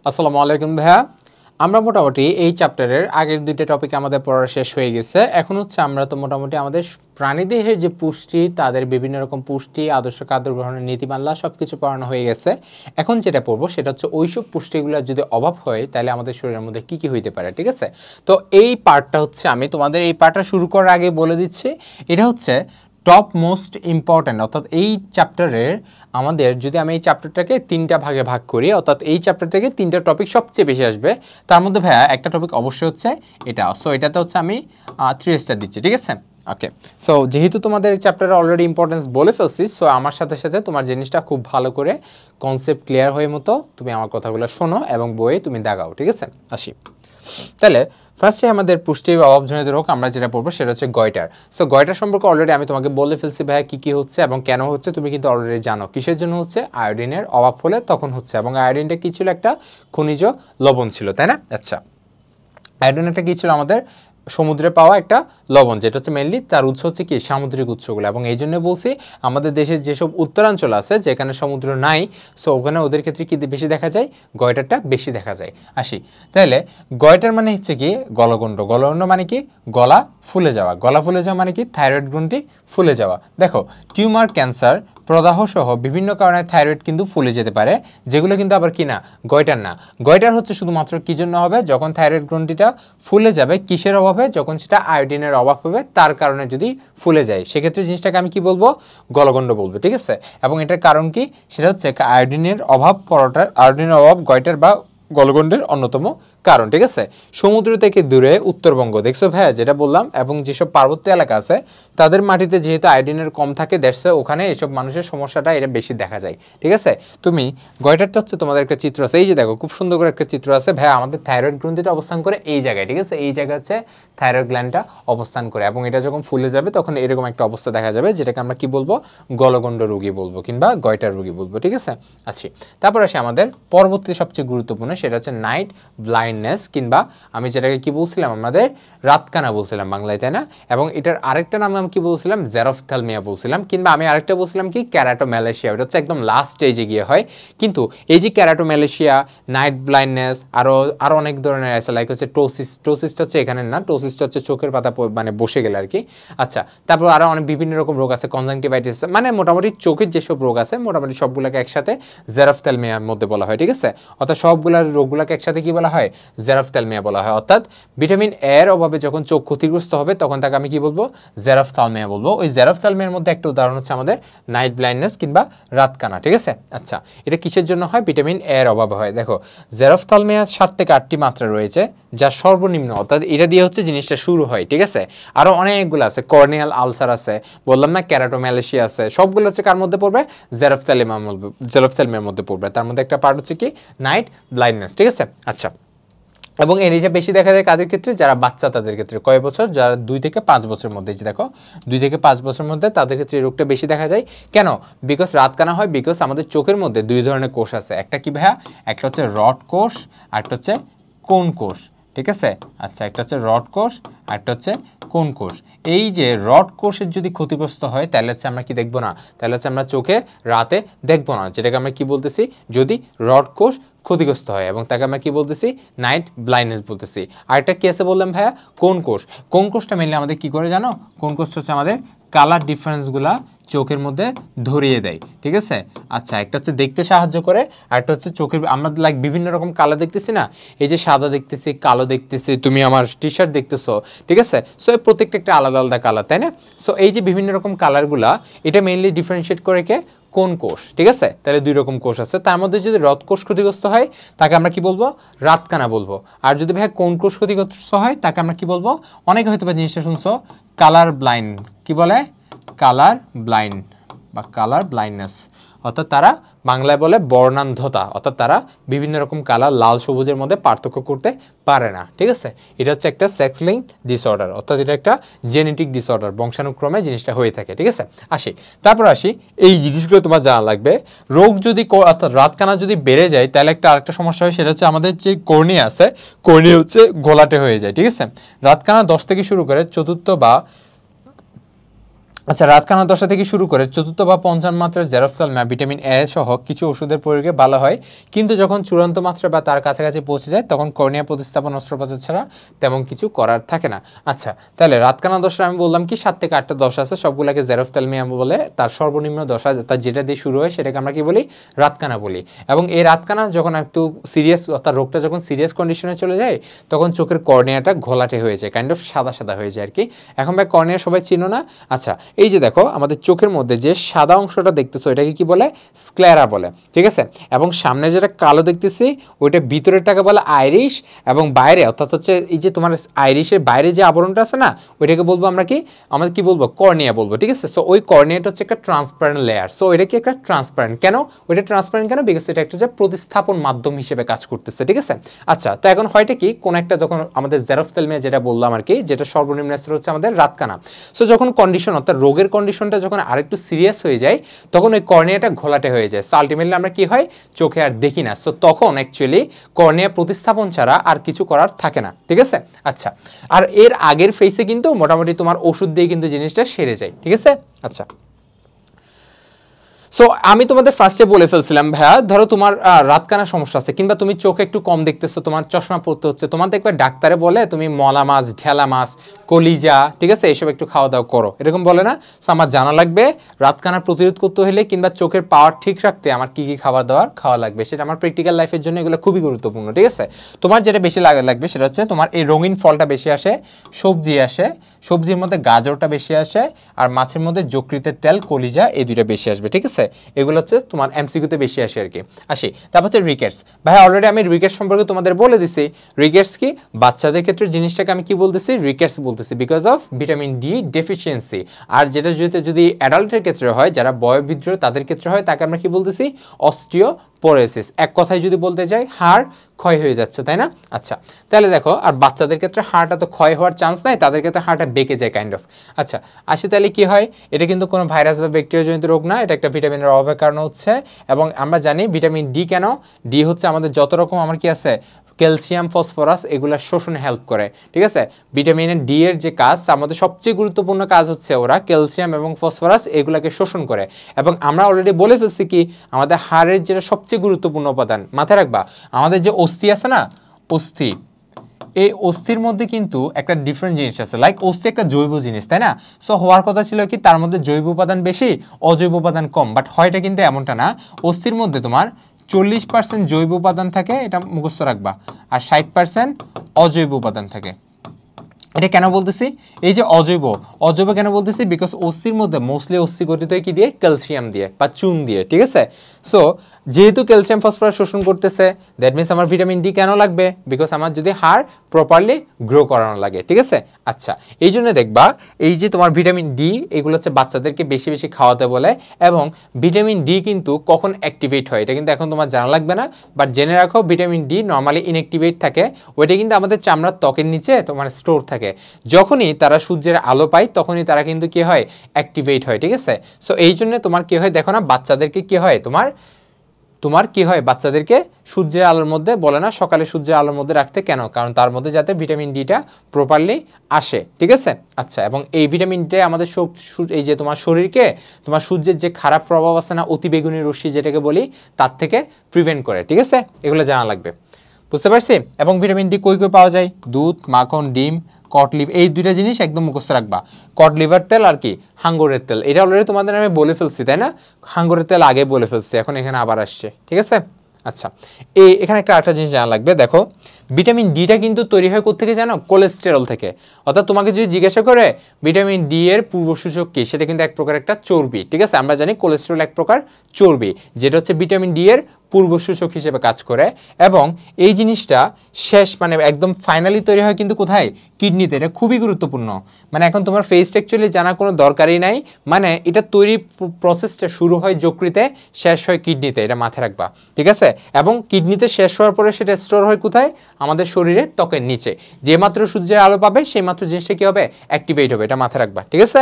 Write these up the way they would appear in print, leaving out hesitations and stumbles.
আসসালামু আলাইকুম ভাইয়া। আমরা মোটামুটি এই চ্যাপ্টারের আগের দুইটা টপিক আমাদের পড়া শেষ হয়ে গেছে। এখন হচ্ছে আমরা তো মোটামুটি আমাদের প্রাণীদেহের যে পুষ্টি, তাদের বিভিন্ন রকম পুষ্টি, আদর্শ খাদ্য গ্রহণের নীতিমালা সবকিছু পড়ানো হয়ে গেছে। এখন যেটা পড়বো সেটা হচ্ছে ওইসব পুষ্টিগুলোর যদি অভাব হয় তাহলে আমাদের শরীরের মধ্যে কি কি হইতে পারে, ঠিক আছে? তো এই পার্টটা হচ্ছে আমি তোমাদের এই পার্টটা শুরু করার আগে বলে দিচ্ছি, এটা হচ্ছে টপ মোস্ট ইম্পর্ট্যান্ট। অর্থাৎ এই চ্যাপ্টারের আমাদের যদি আমি এই চ্যাপ্টারটাকে তিনটা ভাগে ভাগ করি, অর্থাৎ এই চ্যাপ্টার থেকে তিনটা টপিক সবচেয়ে বেশি আসবে। তার মধ্যে ভাইয়া একটা টপিক অবশ্যই হচ্ছে এটা। সো এটাতে হচ্ছে আমি 3 স্টার দিচ্ছি, ঠিক আছে? ওকে, সো যেহেতু তোমাদের চ্যাপ্টারে অলরেডি ইম্পর্টেন্স বলে ফেলছি, সো আমার সাথে সাথে তোমার জিনিসটা খুব ভালো করে কনসেপ্ট ক্লিয়ার হয়ে মতো তুমি আমার কথাগুলো শোনো এবং বইয়ে তুমি দাগাও, ঠিক আছে? আসি তাহলে ফার্স্টে আমাদের পুষ্টির অভাবজনিত রোগ আমরা যেটা পড়বো সেটা হচ্ছে গয়টার। সো গয়টার সম্পর্কে অলরেডি আমি তোমাকে বলে ফেলছি ভাইয়া কী কী হচ্ছে এবং কেন হচ্ছে, তুমি কিন্তু অলরেডি জানো। কিসের জন্য হচ্ছে? আয়োডিনের অভাব হলে তখন হচ্ছে। এবং আয়োডিনটা কী ছিল? একটা খনিজ লবণ ছিল, তাই না? আচ্ছা, আয়োডিন একটা কী ছিল? আমাদের সমুদ্রে পাওয়া একটা লবণ, যেটা হচ্ছে মেনলি তার উৎস হচ্ছে কি সামুদ্রিক উৎসগুলো। এবং এই জন্য বলছি আমাদের দেশের যেসব উত্তরাঞ্চল আছে যেখানে সমুদ্র নাই, সো ওখানে ওদের ক্ষেত্রে কি বেশি দেখা যায়? গয়টারটা বেশি দেখা যায়। আসি তাহলে, গয়টার মানে হচ্ছে কি গলগণ্ড। গলগণ্ড মানে কি? গলা ফুলে যাওয়া। গলা ফুলে যাওয়া মানে কি? থাইরয়েড গ্রন্থি ফুলে যাওয়া। দেখো, টিউমার, ক্যান্সার, প্রদাহ সহ বিভিন্ন কারণে থাইরয়েড কিন্তু ফুলে যেতে পারে, যেগুলো কিন্তু আবার কি না, গয়টার না। গয়টার হচ্ছে শুধুমাত্র কি জন্য হবে? যখন থাইরয়েড গ্রন্থিটা ফুলে যাবে, কিসের অভাবে? যখন সেটা আয়োডিনের অভাব হবে, তার কারণে যদি ফুলে যায়, সেক্ষেত্রে জিনিসটাকে আমি কি বলবো? গলগণ্ড বলবো, ঠিক আছে? এবং এটার কারণ কি? সেটা হচ্ছে আয়োডিনের অভাব পড়াটার, আয়োডিনের অভাব গয়টার বা গলগণ্ডের অন্যতম কারণ, ঠিক আছে? সমুদ্র থেকে দূরে উত্তরবঙ্গ, দেখছো ভাইয়া যেটা বললাম, এবং যেসব পার্বত্য এলাকা আছে তাদের মাটিতে যেহেতু আয়োডিনের কম থাকে, দেশে ওখানে এসব মানুষের সমস্যাটা এটা বেশি দেখা যায়, ঠিক আছে? তুমি গয়টারটা হচ্ছে তোমাদের একটা চিত্র আছে, এই যে দেখো খুব সুন্দর করে একটা চিত্র আছে ভাইয়া। আমাদের থাইরয়েড গ্রন্থিটা অবস্থান করে এই জায়গায়, ঠিক আছে? এই জায়গা হচ্ছে থাইরয়েড গ্ল্যান্ডটা অবস্থান করে, এবং এটা যখন ফুলে যাবে তখন এরকম একটা অবস্থা দেখা যাবে, যেটাকে আমরা কি বলবো? গলগণ্ড রোগী বলবো কিংবা গয়টার রোগী বলবো, ঠিক আছে? আচ্ছা, তারপর আসি আমাদের পরবর্তী সবচেয়ে গুরুত্বপূর্ণ, সেটা হচ্ছে নাইট ব্লাইন্ডনেস, কিংবা আমি যেটাকে কি বলছিলাম, আমাদের রাতকানা বলছিলাম বাংলায়, তাই না? এবং এটার আরেকটা নাম আমি কি বলছিলাম? জেরফথ্যালমিয়া বলছিলাম, কিংবা আমি আরেকটা বলছিলাম কি ক্যারাটোম্যালেশিয়া। ওটা হচ্ছে একদম লাস্ট স্টেজে গিয়ে হয়। কিন্তু এই যে ক্যারাটোম্যালেশিয়া, নাইট ব্লাইন্ডনেস, আরও অনেক ধরনের আছে, লাইক হচ্ছে টোসিস। টোসিসটা হচ্ছে এখানে না, টোসিসটা হচ্ছে চোখের পাতা মানে বসে গেলে আর কি। আচ্ছা, তারপর আরও অনেক বিভিন্ন রকম রোগ আছে, কনজাংটিভাইটিস, মানে মোটামুটি চোখের যেসব রোগ আছে মোটামুটি সবগুলোকে একসাথে জেরফথ্যালমিয়ার মধ্যে বলা হয়, ঠিক আছে? অর্থাৎ সবগুলোর রোগগুলোকে একসাথে কি বলা হয়? জেরফথ্যালমিয়া বলা হয়। অর্থাৎ ভিটামিন এ এর অভাবে যখন চোখ ক্ষতিগ্রস্ত হবে তখন তাকে আমি কি বলবো? জেরফথ্যালমিয়া বলবো। ওই জেরফথ্যালমিয়ার মধ্যে একটা উদাহরণ হচ্ছে আমাদের নাইট ব্লাইন্ডনেস কিংবা রাতকানা, ঠিক আছে? আচ্ছা, এটা কিসের জন্য হয়? ভিটামিন এ এর অভাবে হয়। দেখো, জেরফথ্যালমিয়া 7 থেকে 8টি মাত্রা রয়েছে, যা সর্বনিম্ন, অর্থাৎ এটা দিয়ে হচ্ছে জিনিসটা শুরু হয়, ঠিক আছে? আরও অনেকগুলো আছে, কর্নিয়াল আলসার আছে, বললাম না ক্যারাটোম্যালেশিয়া আছে, সবগুলো হচ্ছে কার মধ্যে পড়বে? জেরফথ্যালমিয়ার মধ্যে পড়বে। তার মধ্যে একটা পার্ট হচ্ছে কি নাইট ব্লাইন্ডনেস, ঠিক আছে? আচ্ছা, এবং এটা বেশি দেখা যায় কাদের ক্ষেত্রে? যারা বাচ্চা তাদের ক্ষেত্রে। কয় বছর? যারা 2 থেকে 5 বছরের মধ্যে, যে দেখো 2 থেকে 5 বছরের মধ্যে তাদের ক্ষেত্রে এই রোগটা বেশি দেখা যায়। কেন? বিকজ রাতকানা হয়, বিকজ আমাদের চোখের মধ্যে 2 ধরনের কোষ আছে। একটা কি ভাইয়া? একটা হচ্ছে রড কোষ, আর একটা হচ্ছে কোন কোষ, ঠিক আছে? আচ্ছা, একটা হচ্ছে রড কোষ আর একটা হচ্ছে কোন কোষ। এই যে রড কোষের যদি ক্ষতিগ্রস্ত হয় তাহলে হচ্ছে আমরা কি দেখবো না? তাহলে হচ্ছে আমরা চোখে রাতে দেখবো না, যেটাকে আমরা কি বলতেছি? যদি রড কোষ ক্ষতিগ্রস্ত হয়, এবং তাকে আমরা কি বলতেছি? নাইট ব্লাইন্ডনেস বলতেছি। আরেকটা কি আছে বললাম ভাইয়া? কোন কোষ। কোন কোষটা মেনলি আমাদের কি করে জানো? কোন কোষটা হচ্ছে আমাদের কালার ডিফারেন্সগুলা চোখের মধ্যে ধরিয়ে দেয়, ঠিক আছে? আচ্ছা, একটা হচ্ছে দেখতে সাহায্য করে, আর একটা হচ্ছে চোখের, আমরা লাইক বিভিন্ন রকম কালার দেখতেছি না, এই যে সাদা দেখতেছি, কালো দেখতেছি, তুমি আমার টি শার্ট দেখতেছো, ঠিক আছে? সো এই প্রত্যেকটা একটা আলাদা আলাদা কালার, তাই না? সো এই যে বিভিন্ন রকম কালারগুলা, এটা মেইনলি ডিফারেন্সিয়েট করে কে? কোন কোষ, ঠিক আছে? তাহলে 2 রকম কোষ আছে, তার মধ্যে যদি রড কোষ ক্ষতিগ্রস্ত হয় তাকে আমরা কি বলবো? রাতকানা বলবো। আর যদি ভাই কোন কোষ ক্ষতিগ্রস্ত হয় তাকে আমরা কি বলবো? অনেকে হয়তো বা জিনিসটা শুনছো, কালার ব্লাইন্ড। কি বলে? কালার ব্লাইন্ড বা কালার ব্লাইন্ডনেস। অর্থাৎ তারা বাংলায় বলে বর্ণান্ধতা, অর্থাৎ তারা বিভিন্ন রকম কালার লাল সবুজের মধ্যে পার্থক্য করতে পারে না, ঠিক আছে? এটা হচ্ছে একটা সেক্স লিঙ্ক ডিসঅর্ডার, অর্থাৎ এটা একটা জেনেটিক ডিসঅর্ডার, বংশানুক্রমে জিনিসটা হয়ে থাকে, ঠিক আছে? তারপর আসি, এই জিনিসগুলো তোমার জানা লাগবে। রোগ যদি, অর্থাৎ রাতকানা যদি বেড়ে যায় তাহলে একটা আরেকটা সমস্যা হয়, সেটা হচ্ছে আমাদের যে কর্নিয়া আছে, কর্নিয়া হচ্ছে ঘোলাটে হয়ে যায়, ঠিক আছে? রাতকানা 10 থেকে শুরু করে চতুর্থ বা আচ্ছা, রাতকানা দশা থেকে শুরু করে চতুর্থ বা পঞ্চম মাত্রার জেরপ্থ্যালমিয়া ভিটামিন এ সহ কিছু ওষুধের প্রয়োগে ভালো হয়, কিন্তু যখন চূড়ান্ত মাত্রা বা তার কাছাকাছি পৌঁছে যায় তখন কর্নিয়া প্রতিস্থাপন অস্ত্রোপচার ছাড়া তেমন কিছু করার থাকে না। আচ্ছা, তাহলে রাতকানা দশা আমি বললাম কি 7 থেকে 8টা দশা আছে, সবগুলোকে জেরপ্থ্যালমিয়া বলে। তার সর্বনিম্ন দশা তার যেটা দিয়ে শুরু হয় সেটাকে আমরা কি বলি, রাতকানা বলি। এবং এই রাতকানা যখন একটু সিরিয়াস, অর্থাৎ রোগটা যখন সিরিয়াস কন্ডিশনে চলে যায় তখন চোখের কর্নিয়াটা ঘোলাটে হয়ে যায়, কাইন্ড অফ সাদা সাদা হয়ে যায় আর কি। এখন ভাই কর্নিয়া সবাই চিনো না? আচ্ছা, এই যে দেখো আমাদের চোখের মধ্যে যে সাদা অংশটা দেখতেছো এটাকে কি বলে, স্ক্লেরা বলে, ঠিক আছে। এবং সামনে যেটা কালো দেখতেছি ওইটা ভিতরেরটাকে বলে আইরিশ, এবং বাইরে অর্থাৎ হচ্ছে এই যে তোমার আইরিশের বাইরে যে আবরণটা আছে না ওইটাকে বলবো আমরা কি, আমরা কি বলবো, কর্নিয়া বলবো, ঠিক আছে। সো ওই কর্নিয়াটা হচ্ছে একটা ট্রান্সপারেন্ট লেয়ার। সো এটা কি একটা ট্রান্সপারেন্ট কেন, ওইটা ট্রান্সপারেন্ট কেন, বিকজ এটা একটা যে প্রতিস্থাপন মাধ্যম হিসেবে কাজ করতেছে, ঠিক আছে। আচ্ছা, তো এখন হয়টা কি, কোন একটা যখন আমাদের জেরপ্থ্যালমিয়া যেটা বললাম আর কি, যেটা সর্বনিম্ন স্তর হচ্ছে আমাদের রাতকানা। সো যখন কন্ডিশন অর্থাৎ রোগের কন্ডিশনটা যখন আরেকটু সিরিয়াস হয়ে যায় তখন ওই কর্নিয়াটা ঘোলাটে হয়ে যায়। সো আলটিমেটলি আমরা কি হয়, চোখে আর দেখি না। সো তখন অ্যাকচুয়ালি কর্নিয়া প্রতিস্থাপন ছাড়া আর কিছু করার থাকে না, ঠিক আছে। আচ্ছা, আর এর আগের ফেসে কিন্তু মোটামুটি তোমার ওষুধ দিয়ে কিন্তু জিনিসটা সেরে যায়, ঠিক আছে। আচ্ছা, সো আমি তোমাদের ফার্স্টে বলে ফেলছিলাম ভাইয়া, ধরো তোমার রাতকানা সমস্যা আছে কিংবা তুমি চোখে একটু কম দেখতেছো, তোমার চশমা পড়তে হচ্ছে, তোমার দেখবে ডাক্তারে বলে তুমি মলা মাছ, ঢেলা মাছ, কলিজা, ঠিক আছে, এইসব একটু খাওয়া দাওয়া করো, এরকম বলে না? সো আমার জানা লাগবে রাতকানা প্রতিরোধ করতে হলে কিংবা চোখের পাওয়ার ঠিক রাখতে আমার কি কি খাবার দাবার খাওয়া লাগবে, সেটা আমার প্র্যাকটিক্যাল লাইফের জন্য এগুলো খুবই গুরুত্বপূর্ণ, ঠিক আছে। তোমার যেটা বেশি লাগবে সেটা হচ্ছে তোমার এই রঙিন ফলটা বেশি আসে, সবজি আসে, সবজির মধ্যে গাজরটা বেশি আসে, আর মাছের মধ্যে যকৃতের তেল, কলিজা, এই দুইটা বেশি আসবে, ঠিক আছে। এগুলো হচ্ছে তোমার এমসিকিউতে বেশি আসে আর কি। আসি তারপর হচ্ছে রিকেটস। ভাই অলরেডি আমি রিকেটস সম্পর্কে তোমাদের বলে দিছি। রিকেটস কি, বাচ্চাদের ক্ষেত্রে জিনিসটাকে আমি কি বলতেছি, রিকেটস বলতেছি, because of vitamin D deficiency. আর যেটা যদি অ্যাডাল্টের ক্ষেত্রে হয়, যারা বয়োবৃদ্ধ তাদের ক্ষেত্রে হয়, তাকে আমরা কি বলতেছি, অস্টিওপোরোসিস। এক কথায় যদি বলতে যাই, হাড় ক্ষয় হয়ে যাচ্ছে, তাই না? আচ্ছা, তাহলে দেখো, আর বাচ্চাদের ক্ষেত্রে হাড়টা তো ক্ষয় হওয়ার চান্স নাই, তাদের ক্ষেত্রে হাড়টা বেঁকে যায় কাইন্ড অফ। আচ্ছা, আসি তাহলে কি হয়, এটা কিন্তু কোনো ভাইরাস বা ব্যাকটেরিয়াজনিত রোগ না, এটা একটা ভিটামিনের অভাবের কারণে হচ্ছে। এবং আমরা জানি ভিটামিন ডি কেন, ডি হচ্ছে আমাদের যত রকম আমার কি আছে, ক্যালসিয়াম, ফসফরাস, এগুলা শোষণে হেল্প করে, ঠিক আছে। ভিটামিন ডি এর যে কাজ, আমাদের সবচেয়ে গুরুত্বপূর্ণ কাজ হচ্ছে ওরা ক্যালসিয়াম এবং ফসফরাস এগুলাকে শোষণ করে। এবং আমরা অলরেডি বলে ফেলছি কি, আমাদের হাড়ের যেটা সবচেয়ে গুরুত্বপূর্ণ উপাদান, মাথায় রাখবা, আমাদের যে অস্থি আছে না, অস্থি, এই অস্থির মধ্যে কিন্তু একটা ডিফারেন্ট জিনিস আছে, লাইক অস্থি একটা জৈব জিনিস, তাই না? সো হওয়ার কথা ছিল কি, তার মধ্যে জৈব উপাদান বেশি, অজৈব উপাদান কম, বাট হয়টা কিন্তু এমনটা না। অস্থির মধ্যে তোমার 40% জৈব উপাদান থাকে, এটা মুখস্থ রাখবা, আর 60% অজৈব উপাদান থাকে। এটা কেন বলতেছি, এই যে অজৈব কেন বলতেছি, বিকজ অস্থির মধ্যে মোস্টলি অস্থি গঠিত হয় কি দিয়ে, ক্যালসিয়াম দিয়ে বা চুন দিয়ে, ঠিক আছে। সো যেহেতু ক্যালসিয়াম ফসফরাস শোষণ করতেছে, দ্যাট মিনস আমার ভিটামিন ডি কেন লাগবে, বিকজ আমার যদি হাড় প্রপারলি গ্রো করানো লাগে, ঠিক আছে। আচ্ছা, এই জন্য দেখবা এই যে তোমার ভিটামিন ডি, এগুলো হচ্ছে বাচ্চাদেরকে বেশি বেশি খাওয়াতে বলে। এবং ভিটামিন ডি কিন্তু কখন অ্যাক্টিভেট হয় এটা কিন্তু এখন তোমার জানা লাগবে না, বাট জেনে রাখো ভিটামিন ডি নর্মালি ইনঅ্যাক্টিভেট থাকে, ওইটা কিন্তু আমাদের চামড়ার ত্বকের নিচে তোমার স্টোর থাকে। যখনই তারা সূর্যের আলো পায় তখনই তারা কিন্তু কি হয়, অ্যাক্টিভেট হয়, ঠিক আছে। সো এই জন্য তোমার কি হয়, দেখো না, বাচ্চাদেরকে কি হয়, তোমার কি হয়, বাচ্চাদেরকে সূর্যের আলোর মধ্যে বলে না, সকালে সূর্যের আলোর মধ্যে রাখতে, কেন, কারণ তার মধ্যে যাতে ভিটামিন ডিটা প্রপারলি আসে, ঠিক আছে। আচ্ছা, এবং এই ভিটামিন ডি আমাদের এই যে তোমার শরীরকে, তোমার সূর্যের যে খারাপ প্রভাব আছে না, অতিবেগুনি রশ্মি যেটাকে বলি, তার থেকে প্রিভেন্ট করে, ঠিক আছে। এগুলো জানা লাগবে, বুঝতে পারছি। এবং ভিটামিন ডি কই পাওয়া যায়, দুধ, মাখন, ডিম, কড লিভার, এই দুইটা জিনিস একদম মুখস্থ রাখবা। কড লিভার তেল আর কি, হাঙ্গরের তেল, এটা অলরেডি তোমাদের আমি বলে ফেলছি, তাই না? হাঙ্গরের তেল আগে বলে ফেলছি, এখন এখানে আবার আসছে, ঠিক আছে। আচ্ছা, এখানে একটা জিনিস জানা লাগবে, দেখো ভিটামিন ডিটা কিন্তু তৈরি হয় কোত্থেকে জানো, কোলেস্টেরল থেকে। অর্থাৎ তোমাকে যদি জিজ্ঞাসা করে ভিটামিন ডি এর পূর্বসূচক কি, সেটা কিন্তু এক প্রকার একটা চর্বি, ঠিক আছে। আমরা জানি কোলেস্টেরল এক প্রকার চর্বি, যেটা হচ্ছে ভিটামিন ডি এর পূর্বসূচক হিসেবে কাজ করে। এবং এই জিনিসটা শেষ মানে একদম ফাইনালি তৈরি হয় কিন্তু কোথায়, কিডনিতে। এটা খুবই গুরুত্বপূর্ণ, মানে এখন তোমার ফেসটা অ্যাকচুয়ালি জানা কোনো দরকারই নাই, মানে এটা তৈরি প্রসেসটা শুরু হয় যকৃতে, শেষ হয় কিডনিতে, এটা মাথায় রাখবা, ঠিক আছে। এবং কিডনিতে শেষ হওয়ার পরে সেটা স্টোর হয় কোথায়, আমাদের শরীরে ত্বকের নিচে। যে মাত্র সূর্যের আলো পাবে সেই মাত্র জিনিসটা কি হবে, অ্যাক্টিভেট হবে, এটা মাথায় রাখবা, ঠিক আছে।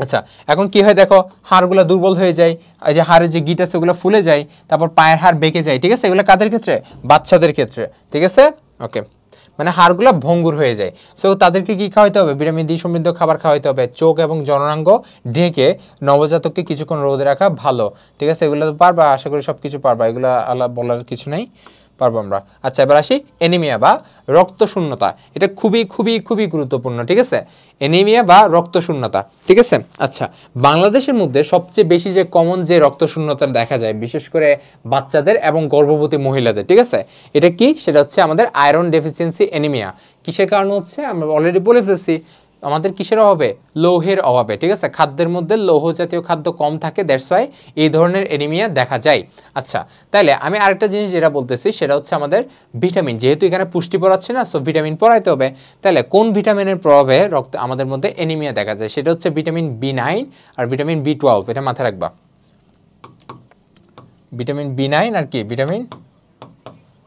আচ্ছা, এখন কি হয় দেখো, হাড়গুলো দুর্বল হয়ে যায়, এই যে হাড়ের যে গিট আছে ওগুলো ফুলে যায়, তারপর পায়ের হাড় বেঁকে যায়, ঠিক আছে। এগুলো কাদের ক্ষেত্রে, বাচ্চাদের ক্ষেত্রে, ঠিক আছে। ওকে, মানে হাড়গুলো ভঙ্গুর হয়ে যায়। সো তাদেরকে কি খাওয়াইতে হবে? ভিটামিন ডি সমৃদ্ধ খাবার খাওয়াইতে হবে। চোখ এবং জননাঙ্গ ঢেকে নবজাতককে কিছুক্ষণ রোদে রাখা ভালো, ঠিক আছে? এগুলো তো পারবা, আশা করি সব কিছু পারবা, এগুলো আলাদা বলার কিছু নেই, পারবো আমরা। আচ্ছা, এবার আসি এনিমিয়া বা রক্তশূন্যতা। এটা খুবই খুবই খুবই গুরুত্বপূর্ণ, ঠিক আছে? এনিমিয়া বা রক্তশূন্যতা, ঠিক আছে? আচ্ছা, বাংলাদেশের মধ্যে সবচেয়ে বেশি যে কমন যে রক্তশূন্যতা দেখা যায় বিশেষ করে বাচ্চাদের এবং গর্ভবতী মহিলাদের, ঠিক আছে? এটা কি? সেটা হচ্ছে আমাদের আয়রন ডেফিসিয়েন্সি এনিমিয়া। কিসের কারণে হচ্ছে আমরা অলরেডি বলে ফেলছি, আমাদের কিসের অভাবে? লৌহের অভাবে, ঠিক আছে? খাদ্যের মধ্যে লৌহ জাতীয় খাদ্য কম থাকে, দ্যাটস ওয়াই এই ধরনের এনিমিয়া দেখা যায়। আচ্ছা, তাইলে আমি আরেকটা জিনিস যেটা বলতেছি সেটা হচ্ছে আমাদের ভিটামিন, যেহেতু এখানে পুষ্টি পড়াচ্ছে না, সো ভিটামিন পড়াইতে হবে। তাহলে কোন ভিটামিনের প্রভাবে রক্ত আমাদের মধ্যে এনিমিয়া দেখা যায়? সেটা হচ্ছে ভিটামিন B9 আর ভিটামিন B12, এটা মাথায় রাখবা। ভিটামিন B9 আর কি? ভিটামিন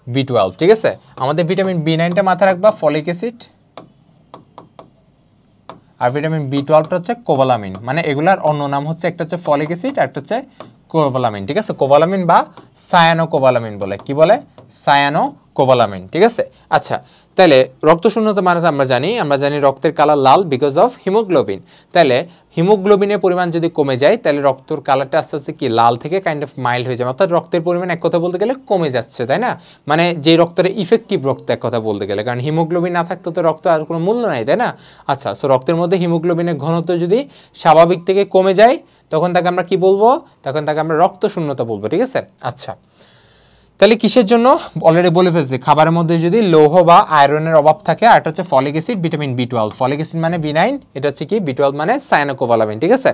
B12, ঠিক আছে? আমাদের ভিটামিন B9টা মাথায় রাখবা, ফলিক অ্যাসিড, আর ভিটামিন B12টা হচ্ছে কোবালামিন। মানে এগুলার অন্য নাম হচ্ছে, একটা হচ্ছে ফলিক অ্যাসিড আর একটা হচ্ছে কোবালামিন, ঠিক আছে? কোবালামিন বা সায়ানোকোবালামিন বলে। কি বলে? সায়ানোকোবালামিন, ঠিক আছে? আচ্ছা, তাহলে রক্তশূন্যতা মানে আমরা জানি রক্তের colour Lal because of haemoglobin. তাহলে হিমোগ্লোবিনের পরিমাণ যদি কমে যায় তাহলে রক্তের কালারটা আস্তে আস্তে কি লাল থেকে কাইন্ড অফ মাইল্ড হয়ে যাবে, অর্থাৎ রক্তের পরিমাণ এক কথা বলতে গেলে কমে যাচ্ছে, তাই না? মানে যে রক্তের ইফেক্টিভ রক্ত এক কথা বলতে গেলে, কারণ হিমোগ্লোবিন না থাকতে তো রক্ত আর কোনো মূল্য নাই, তাই না? আচ্ছা, সো রক্তের মধ্যে হিমোগ্লোবিনের ঘনত্ব যদি স্বাভাবিক থেকে কমে যায় তখন তাকে আমরা কি বলবো? তখন তাকে আমরা রক্তশূন্যতা বলবো, ঠিক আছে? আচ্ছা, তাহলে কিসের জন্য? অলরেডি বলে ফেলছি, খাবারের মধ্যে যদি লৌহ বা আয়রনের অভাব থাকে, আর এটা হচ্ছে folic acid, vitamin B12। Folic acid মানে B9, এটা হচ্ছে কি? B12 মানে সায়ানোকোবালামিন, ঠিক আছে?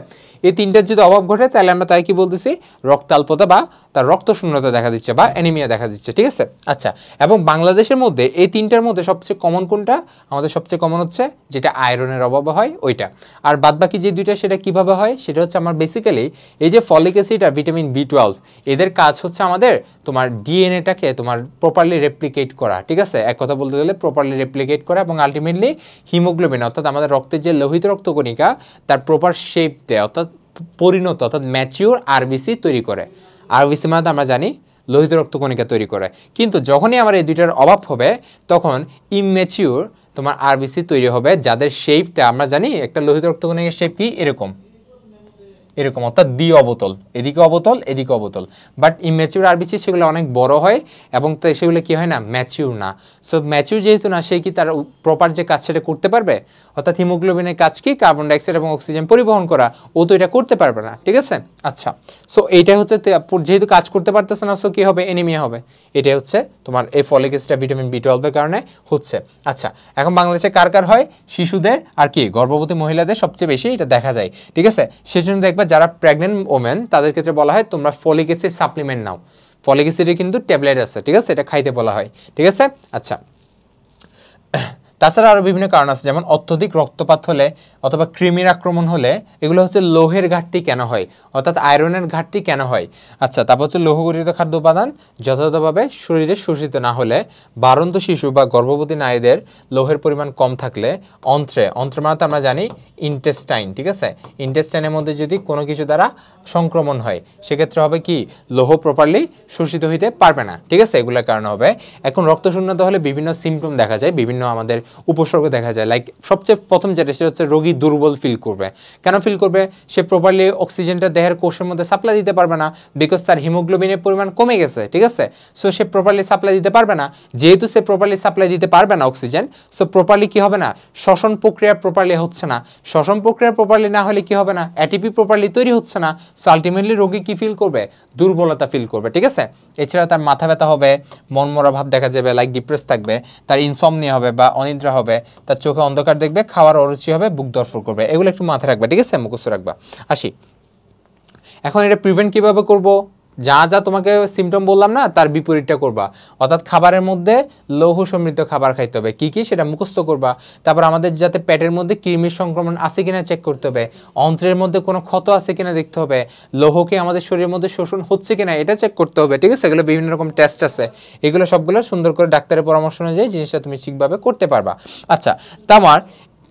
এই তিনটার যদি অভাব ঘটে তাহলে আমরা তাই কি বলতেছি? রক্তাল্পতা বা তার রক্তশূন্যতা দেখা দিচ্ছে বা অ্যানিমিয়া দেখা দিচ্ছে, ঠিক আছে? আচ্ছা, এবং বাংলাদেশের মধ্যে এই তিনটার মধ্যে সবচেয়ে কমন কোনটা? আমাদের সবচেয়ে কমন হচ্ছে যেটা আয়রনের অভাব হয় ওইটা। আর বাদবাকি যে দুইটা সেটা কিভাবে হয়? সেটা হচ্ছে আমার বেসিক্যালি এই যে ফলিক অ্যাসিড আর ভিটামিন B12, এদের কাজ হচ্ছে আমাদের তোমার ডিএনএটাকে তোমার প্রপারলি রেপ্লিকেট করা, ঠিক আছে? এক কথা বলতে গেলে প্রপারলি রেপ্লিকেট করা এবং আলটিমেটলি হিমোগ্লোবিন অর্থাৎ আমাদের রক্তের যে লোহিত রক্তকণিকা তার প্রপার শেপ দেয়, অর্থাৎ পরিণত অর্থাৎ ম্যাচিওর আরবিসি তৈরি করে। আরবিসি মানে আমরা জানি লোহিত রক্তকণিকা তৈরি করে। কিন্তু যখনই আমার এই দুইটার অভাব হবে তখন ইমম্যাচিওর তোমার আরবিসি তৈরি হবে, যাদের শেপটা আমরা জানি একটা লোহিত রক্তকণিকার শেপ কি? এরকম এরকম, অর্থাৎ দ্বি অবতল, এদিকে অবতল এদিকে অবতল। বাট ইম্যাচিউর আরবিসি সেগুলো অনেক বড় হয় এবং সেগুলো কি হয় না? ম্যাচিউর না। সো ম্যাচিউর যেহেতু না, সে কি তার প্রপার যে কাজ সেটা করতে পারবে? অর্থাৎ হিমোগ্লোবিনের কাজ কি? কার্বন ডাইঅক্সাইড এবং অক্সিজেন পরিবহন করা, ও তো এটা করতে পারবে না, ঠিক আছে? আচ্ছা, সো এইটা হচ্ছে যেহেতু কাজ করতে পারতেছে না, সো কি হবে? এনিমিয়া হবে। এটাই হচ্ছে তোমার এই ফলিক অ্যাসিড ভিটামিন B12 এর কারণে হচ্ছে। আচ্ছা, এখন বাংলাদেশে কার কার হয়? শিশুদের আর কি গর্ভবতী মহিলাদের সবচেয়ে বেশি এটা দেখা যায়, ঠিক আছে? সেজন্য দেখবা যারা প্রেগনেন্ট ওমেন তাদের ক্ষেত্রে বলা হয় তোমরা ফলিক অ্যাসিড সাপ্লিমেন্ট নাও। ফলিক অ্যাসিডের কিন্তু ট্যাবলেট আছে, ঠিক আছে? এটা খাইতে বলা হয়, ঠিক আছে? আচ্ছা, তাছাড়া আরও বিভিন্ন কারণ আছে, যেমন অত্যধিক রক্তপাত হলে অথবা কৃমির আক্রমণ হলে, এগুলো হচ্ছে লোহের ঘাটতি কেন হয়, অর্থাৎ আয়রনের ঘাটতি কেন হয়। আচ্ছা, তারপর হচ্ছে লৌহগঠিত খাদ্য উপাদান যথাযথভাবে শরীরে শোষিত না হলে, বাড়ন্ত শিশু বা গর্ভবতী নারীদের লোহের পরিমাণ কম থাকলে, অন্ত্র মানে তো আমরা জানি ইন্টেস্টাইন, ঠিক আছে? ইন্টেস্টাইনের মধ্যে যদি কোনো কিছু দ্বারা সংক্রমণ হয় সেক্ষেত্রে হবে কি? লৌহ প্রপারলি শোষিত হইতে পারবে না, ঠিক আছে? এগুলোর কারণে হবে। এখন রক্তশূন্যতা হলে বিভিন্ন সিমটম দেখা যায়, বিভিন্ন আমাদের উপসর্গ দেখা যায়। লাইক সবচেয়ে প্রথম যেটা সেটা হচ্ছে রোগী দুর্বল ফিল করবে। কেন ফিল করবে? সে প্রপারলি অক্সিজেনটা দেহের কোষের মধ্যে সাপ্লাই দিতে পারবে না, বিকজ তার হিমোগ্লোবিনের পরিমাণ কমে গেছে, ঠিক আছে? সো সে প্রপারলি সাপ্লাই দিতে পারবে না। যেহেতু সে প্রপারলি সাপ্লাই দিতে পারবে না অক্সিজেন, সো প্রপারলি কি হবে না? শ্বসন প্রক্রিয়া প্রপারলি হচ্ছে না। শ্বসন প্রক্রিয়া প্রপারলি না হলে কি হবে না? এটিপি প্রপারলি তৈরি হচ্ছে না। সো আলটিমেটলি রোগী কি ফিল করবে? দুর্বলতা ফিল করবে, ঠিক আছে? এছাড়া তার মাথা ব্যথা হবে, মনমরা ভাব দেখা যাবে, লাইক ডিপ্রেস থাকবে, তার ইনসমনিয়া হবে বা অনিদ্রা হবে, তার চোখে অন্ধকার দেখবে, খাওয়ার অরুচি হবে, বুক ধড়ফড় করবে। এগুলো একটু মাথায় রাখবে, ঠিক আছে? মুখস্থ রাখবা। আসি, এখন এটা প্রিভেন্ট কিভাবে করব? যা যা তোমাকে সিমটম বললাম না তার বিপরীতটা করবা, অর্থাৎ খাবারের মধ্যে লৌহ সমৃদ্ধ খাবার খাইতে হবে। কি কি সেটা মুখস্থ করবা। তারপর আমাদের যাতে পেটের মধ্যে কৃমির সংক্রমণ আছে কিনা চেক করতে হবে, অন্ত্রের মধ্যে কোনো ক্ষত আছে কিনা দেখতে হবে, লৌহকে আমাদের শরীরের মধ্যে শোষণ হচ্ছে কিনা এটা চেক করতে হবে, ঠিক আছে? এগুলো বিভিন্ন রকম টেস্ট আছে, এগুলো সবগুলো সুন্দর করে ডাক্তারের পরামর্শ অনুযায়ী জিনিসটা তুমি ঠিকভাবে করতে পারবা। আচ্ছা, তোমার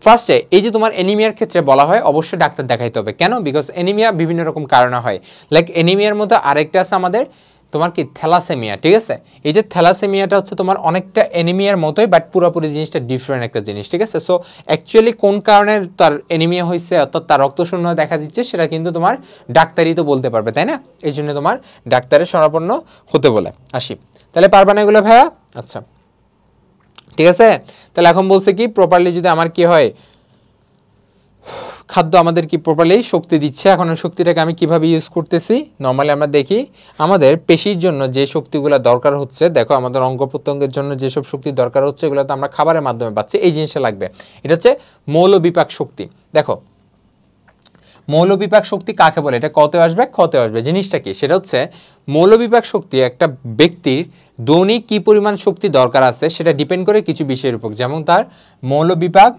ফার্স্টে এই যে তোমার এনিমিয়ার ক্ষেত্রে বলা হয় অবশ্যই ডাক্তার দেখাইতে হবে। কেন? বিকজ এনিমিয়া বিভিন্ন রকম কারণে হয়। লাইক এনিমিয়ার মধ্যে আরেকটা আছে আমাদের তোমার কি থ্যালাসেমিয়া, ঠিক আছে? এই যে থ্যালাসেমিয়াটা হচ্ছে তোমার অনেকটা অ্যানিমিয়ার মতোই, বাট পুরোপুরি জিনিসটা ডিফারেন্ট একটা জিনিস, ঠিক আছে? সো অ্যাকচুয়ালি কোন কারণে তার অ্যানিমিয়া হয়েছে অর্থাৎ তার রক্তশূন্য দেখা দিচ্ছে সেটা কিন্তু তোমার ডাক্তারই তো বলতে পারবে, তাই না? এই জন্য তোমার ডাক্তারের শরণাপন্ন হতে বলে। আসি, তাহলে পারবা না এগুলো ভাইয়া? আচ্ছা, ঠিক আছে। তাহলে এখন বলছে কি প্রপারলি যদি আমার কি হয়, খাদ্য আমাদের কি প্রপারলি শক্তি দিচ্ছে, এখন ওই শক্তিটাকে আমি কিভাবে ইউজ করতেছি। নর্মালি আমরা দেখি আমাদের পেশির জন্য যে শক্তিগুলো দরকার হচ্ছে, দেখো আমাদের অঙ্গ প্রত্যঙ্গের জন্য যেসব শক্তি দরকার হচ্ছে এগুলো তো আমরা খাবারের মাধ্যমে পাচ্ছি, এই জিনিসটা লাগবে। এটা হচ্ছে মৌলবিপাক শক্তি। দেখো মৌলবিপাক শক্তি কাকে বলে, এটা কতে আসবে, ক্ষতে আসবে। জিনিসটা কি, সেটা হচ্ছে মৌলবিপাক শক্তি একটা ব্যক্তির দৈনিক কি পরিমাণ শক্তি দরকার আছে সেটা ডিপেন্ড করে কিছু বিষয়ের উপর, যেমন তার মৌলবিপাক,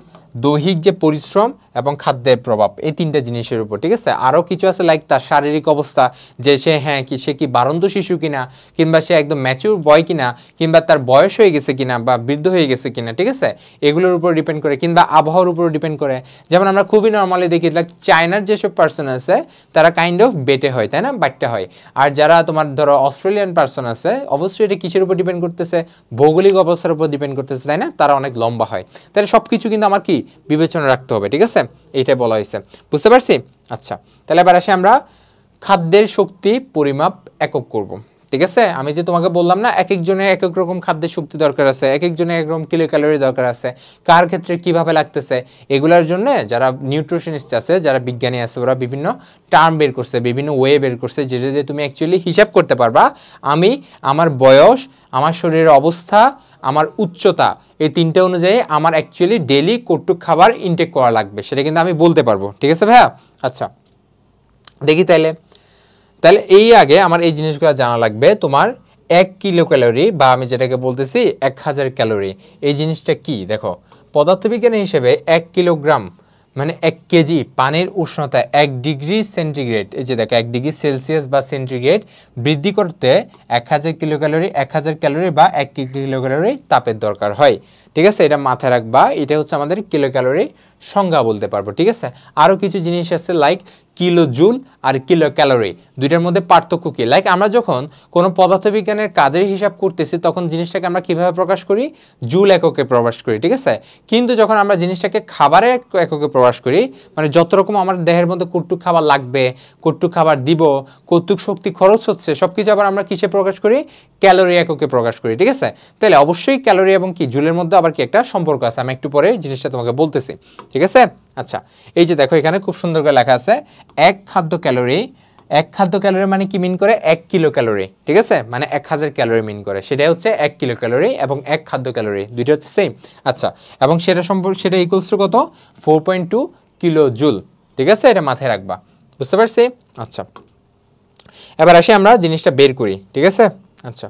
দৈহিক যে পরিশ্রম এবং খাদ্যের প্রভাব, এই তিনটা জিনিসের উপর, ঠিক আছে? আরও কিছু আছে লাইক তার শারীরিক অবস্থা, যে সে কি বাড়ন্ত শিশু কিনা, কিংবা সে একদম ম্যাচিউর বয় কিনা, কিংবা তার বয়স হয়ে গেছে কিনা বা বৃদ্ধ হয়ে গেছে কিনা, ঠিক আছে? এগুলোর উপর ডিপেন্ড করে, কিংবা আবহাওয়ার উপর ডিপেন্ড করে। যেমন আমরা খুবই নর্মালি দেখি লাইক চায়নার যেসব পার্সন আছে তারা কাইন্ড অফ বেটে হয়, তাই না, বাট্টা হয়। আর যারা তোমার ধরো অস্ট্রেলিয়ান পার্সন আছে, অবশ্যই এটা কিসের উপর ডিপেন্ড করতেছে, ভৌগোলিক অবস্থার উপর ডিপেন্ড করতেছে, তাই না? তারা অনেক লম্বা হয়। তাহলে সব কিছু কিন্তু আমার কি বিবেচনা রাখতে হবে, ঠিক আছে? এইটাই বলা হয়েছে, বুঝতে পারছি? আচ্ছা, তাহলে এবার আসি আমরা খাদ্যের শক্তি পরিমাপ একক করব, ঠিক আছে? আমি যে তোমাকে বললাম না এক একজনের এক এক রকম খাদ্যের শক্তি দরকার আছে, এক একজনের এক রকম কিলো ক্যালোরি দরকার আছে, কার ক্ষেত্রে কিভাবে লাগতেছে, এগুলোর জন্য যারা নিউট্রিশনিস্ট আছে, যারা বিজ্ঞানী আছে, ওরা বিভিন্ন টার্ম বের করছে, বিভিন্ন ওয়ে বের করছে, যেটা দিয়ে তুমি অ্যাকচুয়ালি হিসাব করতে পারবা আমি আমার বয়স, আমার শরীরের অবস্থা, আমার উচ্চতা, এই তিনটে অনুযায়ী আমার অ্যাকচুয়ালি ডেলি কতটুক খাবার ইনটেক করা লাগবে সেটা কিন্তু আমি বলতে পারবো, ঠিক আছে ভাইয়া? আচ্ছা, দেখি তাইলে এই আগে আমার এই জিনিসগুলো জানা লাগবে। তোমার 1 কিলো ক্যালোরি বা আমি যেটাকে বলতেছি 1000 ক্যালোরি, এই জিনিসটা কি? দেখো পদার্থবিজ্ঞানী হিসেবে 1 কিলোগ্রাম মানে 1 কেজি পানির উষ্ণতা 1 ডিগ্রি সেন্টিগ্রেড, এই যে দেখো 1 ডিগ্রি সেলসিয়াস বা সেন্টিগ্রেড বৃদ্ধি করতে 1000 কিলো ক্যালোরি, 1000 ক্যালোরি বা 1 কিলো ক্যালোরি তাপের দরকার হয়, ঠিক আছে? এটা মাথায় রাখবা, এটা হচ্ছে আমাদের কিলো ক্যালোরি সংজ্ঞা বলতে পারবো, ঠিক আছে? আরও কিছু জিনিস আছে লাইক কিলো জুল আর কিলো ক্যালোরি, দুইটার মধ্যে পার্থক্য কি? লাইক আমরা যখন কোনো পদার্থবিজ্ঞানের কাজের হিসাব করতেছি তখন জিনিসটাকে আমরা কিভাবে প্রকাশ করি, জুল এককে প্রকাশ করি, ঠিক আছে? কিন্তু যখন আমরা জিনিসটাকে খাবারের এককে প্রকাশ করি, মানে যত রকম আমার দেহের মধ্যে কতটুক খাবার লাগবে, কতটুক খাবার দিব, কতটুক শক্তি খরচ হচ্ছে, সব কিছু আবার আমরা কিসে প্রকাশ করি, ক্যালোরি এককে প্রকাশ করি, ঠিক আছে? তাহলে অবশ্যই ক্যালোরি এবং কি জুলের মধ্যে আবার কি একটা সম্পর্ক আছে, আমি একটু পরে জিনিসটা তোমাকে বলতেছি, ঠিক আছে? আচ্ছা, এই যে দেখো এখানে খুব সুন্দর করে লেখা আছে এক খাদ্য ক্যালোরি মানে কি মিন করে, 1 কিলো ক্যালোরি, ঠিক আছে? মানে 1000 ক্যালোরি মিন করে, সেটাই হচ্ছে 1 কিলো ক্যালোরি, এবং 1 খাদ্য ক্যালোরি দুইটা হচ্ছে সেম। আচ্ছা, এবং সেটা ইকুয়ালস টু কত, 4.2 কিলো জুল, ঠিক আছে? এটা মাথায় রাখবা, বুঝতে পারছি? আচ্ছা, এবার আসি আমরা জিনিসটা বের করি, ঠিক আছে? আচ্ছা,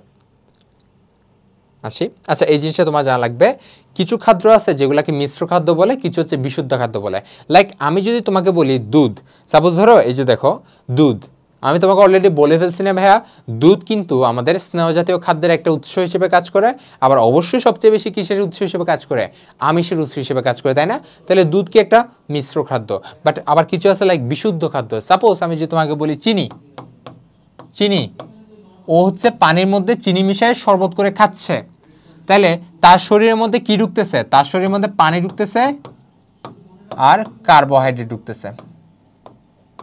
এই জিনিসটা তোমার জানা লাগবে। কিছু খাদ্য আছে যেগুলোকে মিশ্র খাদ্য বলে, কিছু হচ্ছে বিশুদ্ধ খাদ্য বলে। লাইক আমি যদি তোমাকে বলি দুধ, সাপোজ ধরো এই যে দেখো দুধ, আমি তোমাকে অলরেডি বলে ফেলছি না ভাইয়া, দুধ কিন্তু আমাদের স্নেহ জাতীয় খাদ্যের একটা উৎস হিসেবে কাজ করে, আবার অবশ্যই সবচেয়ে বেশি কিসের উৎস হিসেবে কাজ করে, আমিষের উৎস হিসেবে কাজ করে, তাই না? তাহলে দুধ কি একটা মিশ্র খাদ্য। বাট আবার কিছু আছে লাইক বিশুদ্ধ খাদ্য, সাপোজ আমি যদি তোমাকে বলি চিনি, ও হচ্ছে পানির মধ্যে চিনি মিশিয়ে শরবত করে খাচ্ছে, তাহলে তার শরীরের মধ্যে কি ঢুকতেছে, তার শরীরের মধ্যে পানি ঢুকতেছে আর কার্বোহাইড্রেট ঢুকতেছে,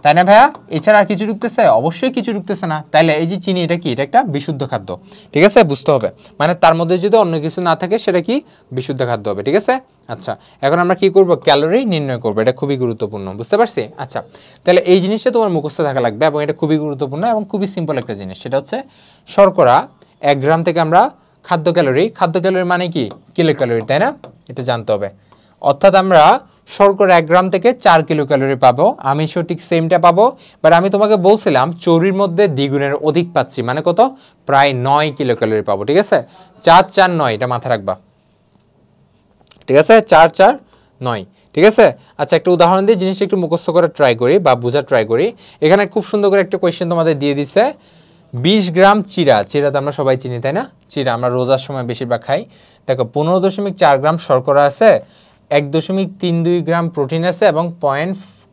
তাই না ভাইয়া? এছাড়া আর কিছু ঢুকতেছে? অবশ্যই কিছু ঢুকতেছে না। তাইলে এই যে চিনি, এটা কি, এটা একটা বিশুদ্ধ খাদ্য, ঠিক আছে? বুঝতে হবে, মানে তার মধ্যে যদি অন্য কিছু না থাকে সেটা কি বিশুদ্ধ খাদ্য হবে, ঠিক আছে? আচ্ছা, এখন আমরা কি করব, ক্যালোরি নির্ণয় করবো, এটা খুবই গুরুত্বপূর্ণ, বুঝতে পারছি? আচ্ছা, তাহলে এই জিনিসটা তোমার মুখস্থ থাকা লাগবে, এবং এটা খুবই গুরুত্বপূর্ণ এবং খুবই সিম্পল একটা জিনিস, সেটা হচ্ছে শর্করা 1 গ্রাম থেকে আমরা খাদ্য ক্যালোরি মানে কি কিলো ক্যালোরি, তাই না? এটা জানতে হবে। অর্থাৎ আমরা শর্করা 1 গ্রাম থেকে 4 কিলো ক্যালোরি পাবো, আমিষও ঠিক সেমটা পাবো, বাট আমি তোমাকে বলছিলাম চর্বির মধ্যে দ্বিগুণের অধিক পাচ্ছি, মানে কত, প্রায় 9 কিলো ক্যালোরি পাবো, ঠিক আছে? 4 4 9, এটা মাথায় রাখবা, ঠিক আছে? 4 4 9, ঠিক আছে? আচ্ছা, একটা উদাহরণ দিয়ে জিনিসটা একটু মুখস্থ করে ট্রাই করি বা বোঝার ট্রাই করি। এখানে খুব সুন্দর করে একটা কোয়েশ্চেন তোমাদের দিয়ে দিছে, 20 গ্রাম চিরা তো আমরা সবাই চিনি, তাই না? চিরা আমরা রোজার সময় বেশিরভাগ খাই। দেখো 15.4 গ্রাম শর্করা আছে, 1.32 গ্রাম প্রোটিন আছে এবং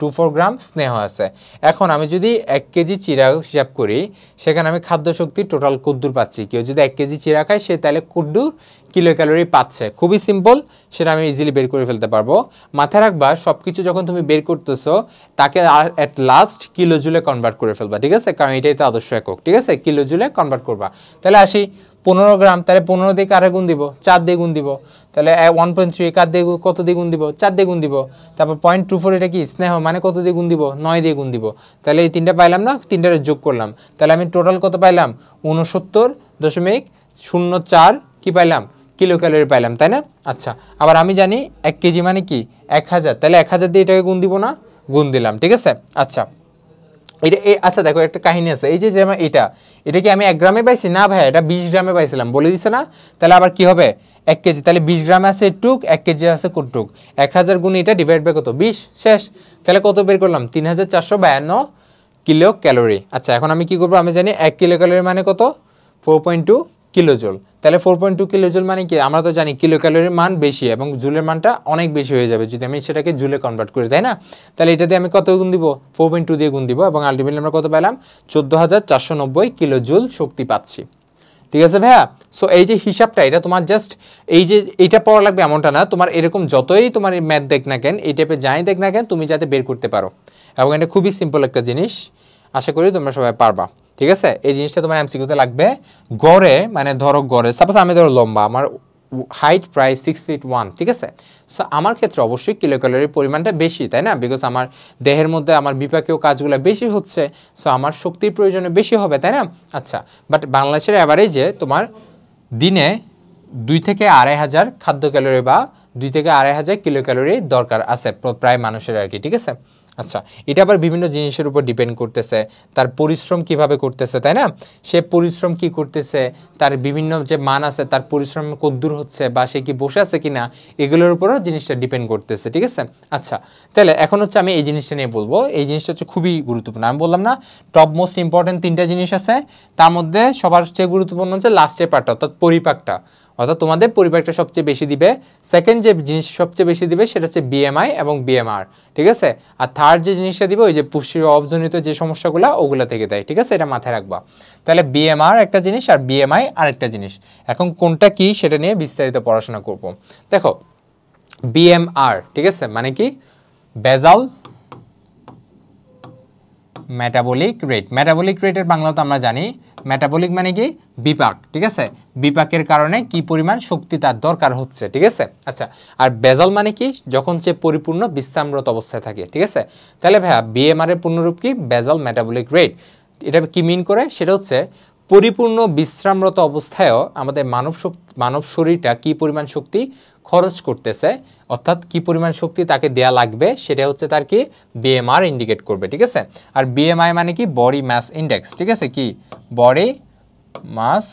0.24 গ্রাম স্নেহ আছে। এখন আমি যদি 1 কেজি চিরা হিসাব করি, সেখানে আমি খাদ্য শক্তি টোটাল কদ্দুর পাচ্ছি। কেউ যদি 1 কেজি চিরা খায়, সে তাহলে কদ্দুর কিলো ক্যালোরি পাচ্ছে। খুবই সিম্পল, সেটা আমি ইজিলি বের করে ফেলতে পারবো। মাথায় রাখবা, সব কিছু যখন তুমি বের করতেছো, তাকে অ্যাট লাস্ট কিলো জুলে কনভার্ট করে ফেলবা, ঠিক আছে? কারণ এটাই তো আদর্শ একক, ঠিক আছে? কিলো জুলে কনভার্ট করবা। তাহলে আসি 15 গ্রাম, তাহলে 15 দিয়ে কারে গুণ দিব? 4 দিয়ে গুণ দিব। তাহলে 1.3 কার দিয়ে কত দিয়ে গুণ দিব? 4 দিয়ে গুণ দিব। তারপর 0.24 এটা কি স্নেহ, মানে কত দিয়ে গুণ দিব? 9 দিয়ে গুণ দিব। তাহলে এই তিনটা পাইলাম না, তিনটারে যোগ করলাম, তাহলে আমি টোটাল কত পাইলাম? 69.04 কি পাইলাম? কিলো ক্যালোরি পাইলাম, তাই না? আচ্ছা, আবার আমি জানি 1 কেজি মানে কি 1000, তাহলে 1000 দিয়ে এটাকে গুণ দিব না? গুণ দিলাম, ঠিক আছে? আচ্ছা, এটা আচ্ছা দেখো, একটা কাহিনী আছে। এই যে যেমন এটা কি আমি 1 গ্রামে পাইছি? না ভাই, এটা 20 গ্রামে পাইছিলাম, বলে দিছে না? তাহলে আবার কি হবে? 1 কেজি, তাহলে 20 গ্রামে আছে টুক, 1 কেজি আছে কটুক। 1000 গুণ এটা ডিভাইড বাই কত? 20, শেষ। তাহলে কত বের করলাম? 3452 কিলো ক্যালোরি। আচ্ছা, এখন আমি কি করবো? আমি জানি 1 কিলো ক্যালোরি মানে কত? 4.2 কিলো জুল। তাহলে 4.2 কিলো জুল মানে কি? আমরা তো জানি কিলো ক্যালোরির মান বেশি এবং জুলের মানটা অনেক বেশি হয়ে যাবে যদি আমি সেটাকে জুলে কনভার্ট করি, তাই না? তাহলে এটা দিয়ে আমি কত গুণ দিব? 4.2 দিয়ে গুণ দিব, এবং আলটিমেটলি আমরা কত পেলাম? 14490 কিলো জুল শক্তি পাচ্ছি। ঠিক আছে ভাইয়া? সো এই যে হিসাবটা, এটা তোমার জাস্ট এই যে এইটা পড়া লাগবে এমনটা না, তোমার এরকম যতই তোমার ম্যাথ দেখ না কেন, এই টাইপের যাই দেখ না কেন, তুমি যাতে বের করতে পারো। এবং এটা খুবই সিম্পল একটা জিনিস, আশা করি তোমরা সবাই পারবা। ঠিক আছে, এই জিনিসটা তোমার এমসিকিউতে লাগবে। গড়ে মানে ধরো গড়ে, সাপোজ আমি ধরো লম্বা, আমার হাইট প্রায় 6 ফিট 1, ঠিক আছে? সো আমার ক্ষেত্রে অবশ্যই কিলো ক্যালোরির পরিমাণটা বেশি, তাই না? বিকজ আমার দেহের মধ্যে আমার বিপাকীয় কাজগুলো বেশি হচ্ছে, সো আমার শক্তির প্রয়োজনে বেশি হবে, তাই না? আচ্ছা, বাট বাংলাদেশের অ্যাভারেজে তোমার দিনে 2 থেকে 2500 খাদ্য ক্যালোরি বা 2 থেকে 2500 কিলো ক্যালোরি দরকার আছে প্রায় মানুষের আর কি, ঠিক আছে? আচ্ছা, এটা আবার বিভিন্ন জিনিসের উপর ডিপেন্ড করতেছে, তার পরিশ্রম কিভাবে করতেছে, তাই না? সে পরিশ্রম কি করতেছে, তার বিভিন্ন যে মান আছে, তার পরিশ্রম কদ্দূর হচ্ছে, বা সে কি বসে আছে কিনা, এগুলোর উপরও জিনিসটা ডিপেন্ড করতেছে, ঠিক আছে? আচ্ছা, তাহলে এখন হচ্ছে আমি এই জিনিসটা নিয়ে বলবো। এই জিনিসটা হচ্ছে খুবই গুরুত্বপূর্ণ। আমি বললাম না, টপ মোস্ট ইম্পর্টেন্ট 3টা জিনিস আছে, তার মধ্যে সবার চেয়ে গুরুত্বপূর্ণ হচ্ছে লাস্টের পার্টটা, অর্থাৎ পরিপাকটা, অর্থাৎ তোমাদের পরিপাকটা সবচেয়ে বেশি দিবে। সেকেন্ড যে জিনিস সবচেয়ে বেশি দিবে সেটা হচ্ছে বিএমআই এবং বিএমআর, ঠিক আছে? আর থার্ড যে জিনিসটা দিবে, ওই যে পুষ্টির অভাবজনিত যে সমস্যাগুলো, ওগুলো থেকে দেয়, ঠিক আছে? এটা মাথায় রাখবা। তাহলে বিএমআর একটা জিনিস আর বিএমআই আরেকটা জিনিস। এখন কোনটা কি সেটা নিয়ে বিস্তারিত পড়াশোনা করব। দেখো, বিএমআর, ঠিক আছে, মানে কি? বেজাল মেটাবলিক রেট। মেটাবলিক রেটের বাংলা তো আমরা জানি, মেটাবলিক মানে কি? বিপাক, ঠিক আছে? বিপাকের কারণে কি পরিমাণ শক্তি তার দরকার হচ্ছে, ঠিক আছে? আচ্ছা, আর বেজাল মানে কি? যখন সে পরিপূর্ণ বিশ্রামরত অবস্থায় থাকে, ঠিক আছে? তাহলে ভাইয়া বিএমআর এর পূর্ণরূপ কি? বেজাল মেটাবলিক রেট। এটা কি মিন করে? সেটা হচ্ছে পরিপূর্ণ বিশ্রামরত অবস্থায়ও আমাদের মানব শরীরটা কি পরিমাণ শক্তি খরচ করতেছে, অর্থাৎ কি পরিমাণ শক্তি তাকে দেয়া লাগবে, সেটা হচ্ছে তার কি? বিএমআর ইন্ডিকেট করবে, ঠিক আছে? আর বিএমআই মানে কি? বডি মাস ইন্ডেক্স, ঠিক আছে? কি? বডি মাস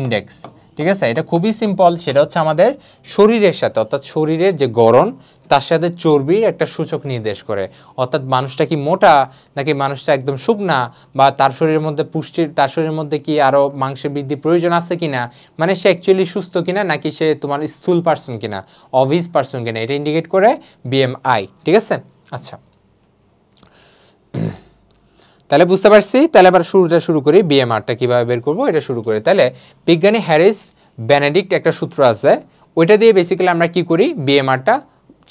ইন্ডেক্স, ঠিক আছে? এটা খুবই সিম্পল, সেটা হচ্ছে আমাদের শরীরের সাথে, অর্থাৎ শরীরের যে গড়ন, তার সাথে চর্বির একটা সূচক নির্দেশ করে। অর্থাৎ মানুষটা কি মোটা, নাকি মানুষটা একদম শুকনা, বা তার শরীরের মধ্যে পুষ্টির, তার শরীরের মধ্যে কি আরও মাংসের বৃদ্ধি প্রয়োজন আছে কিনা, মানে সে অ্যাকচুয়ালি সুস্থ কিনা, নাকি সে তোমার স্থূল পার্সন কিনা, অবিজ পার্সন কিনা, এটা ইন্ডিকেট করে বিএমআই, ঠিক আছে? আচ্ছা, তাহলে বুঝতে পারছি। তাহলে আবার শুরু করি, বিএমআরটা কীভাবে বের করবো এটা শুরু করি। তাহলে বিজ্ঞানী হ্যারিস বেনেডিক্ট একটা সূত্র আছে, ওইটা দিয়ে বেসিক্যালি আমরা কি করি? বিএমআরটা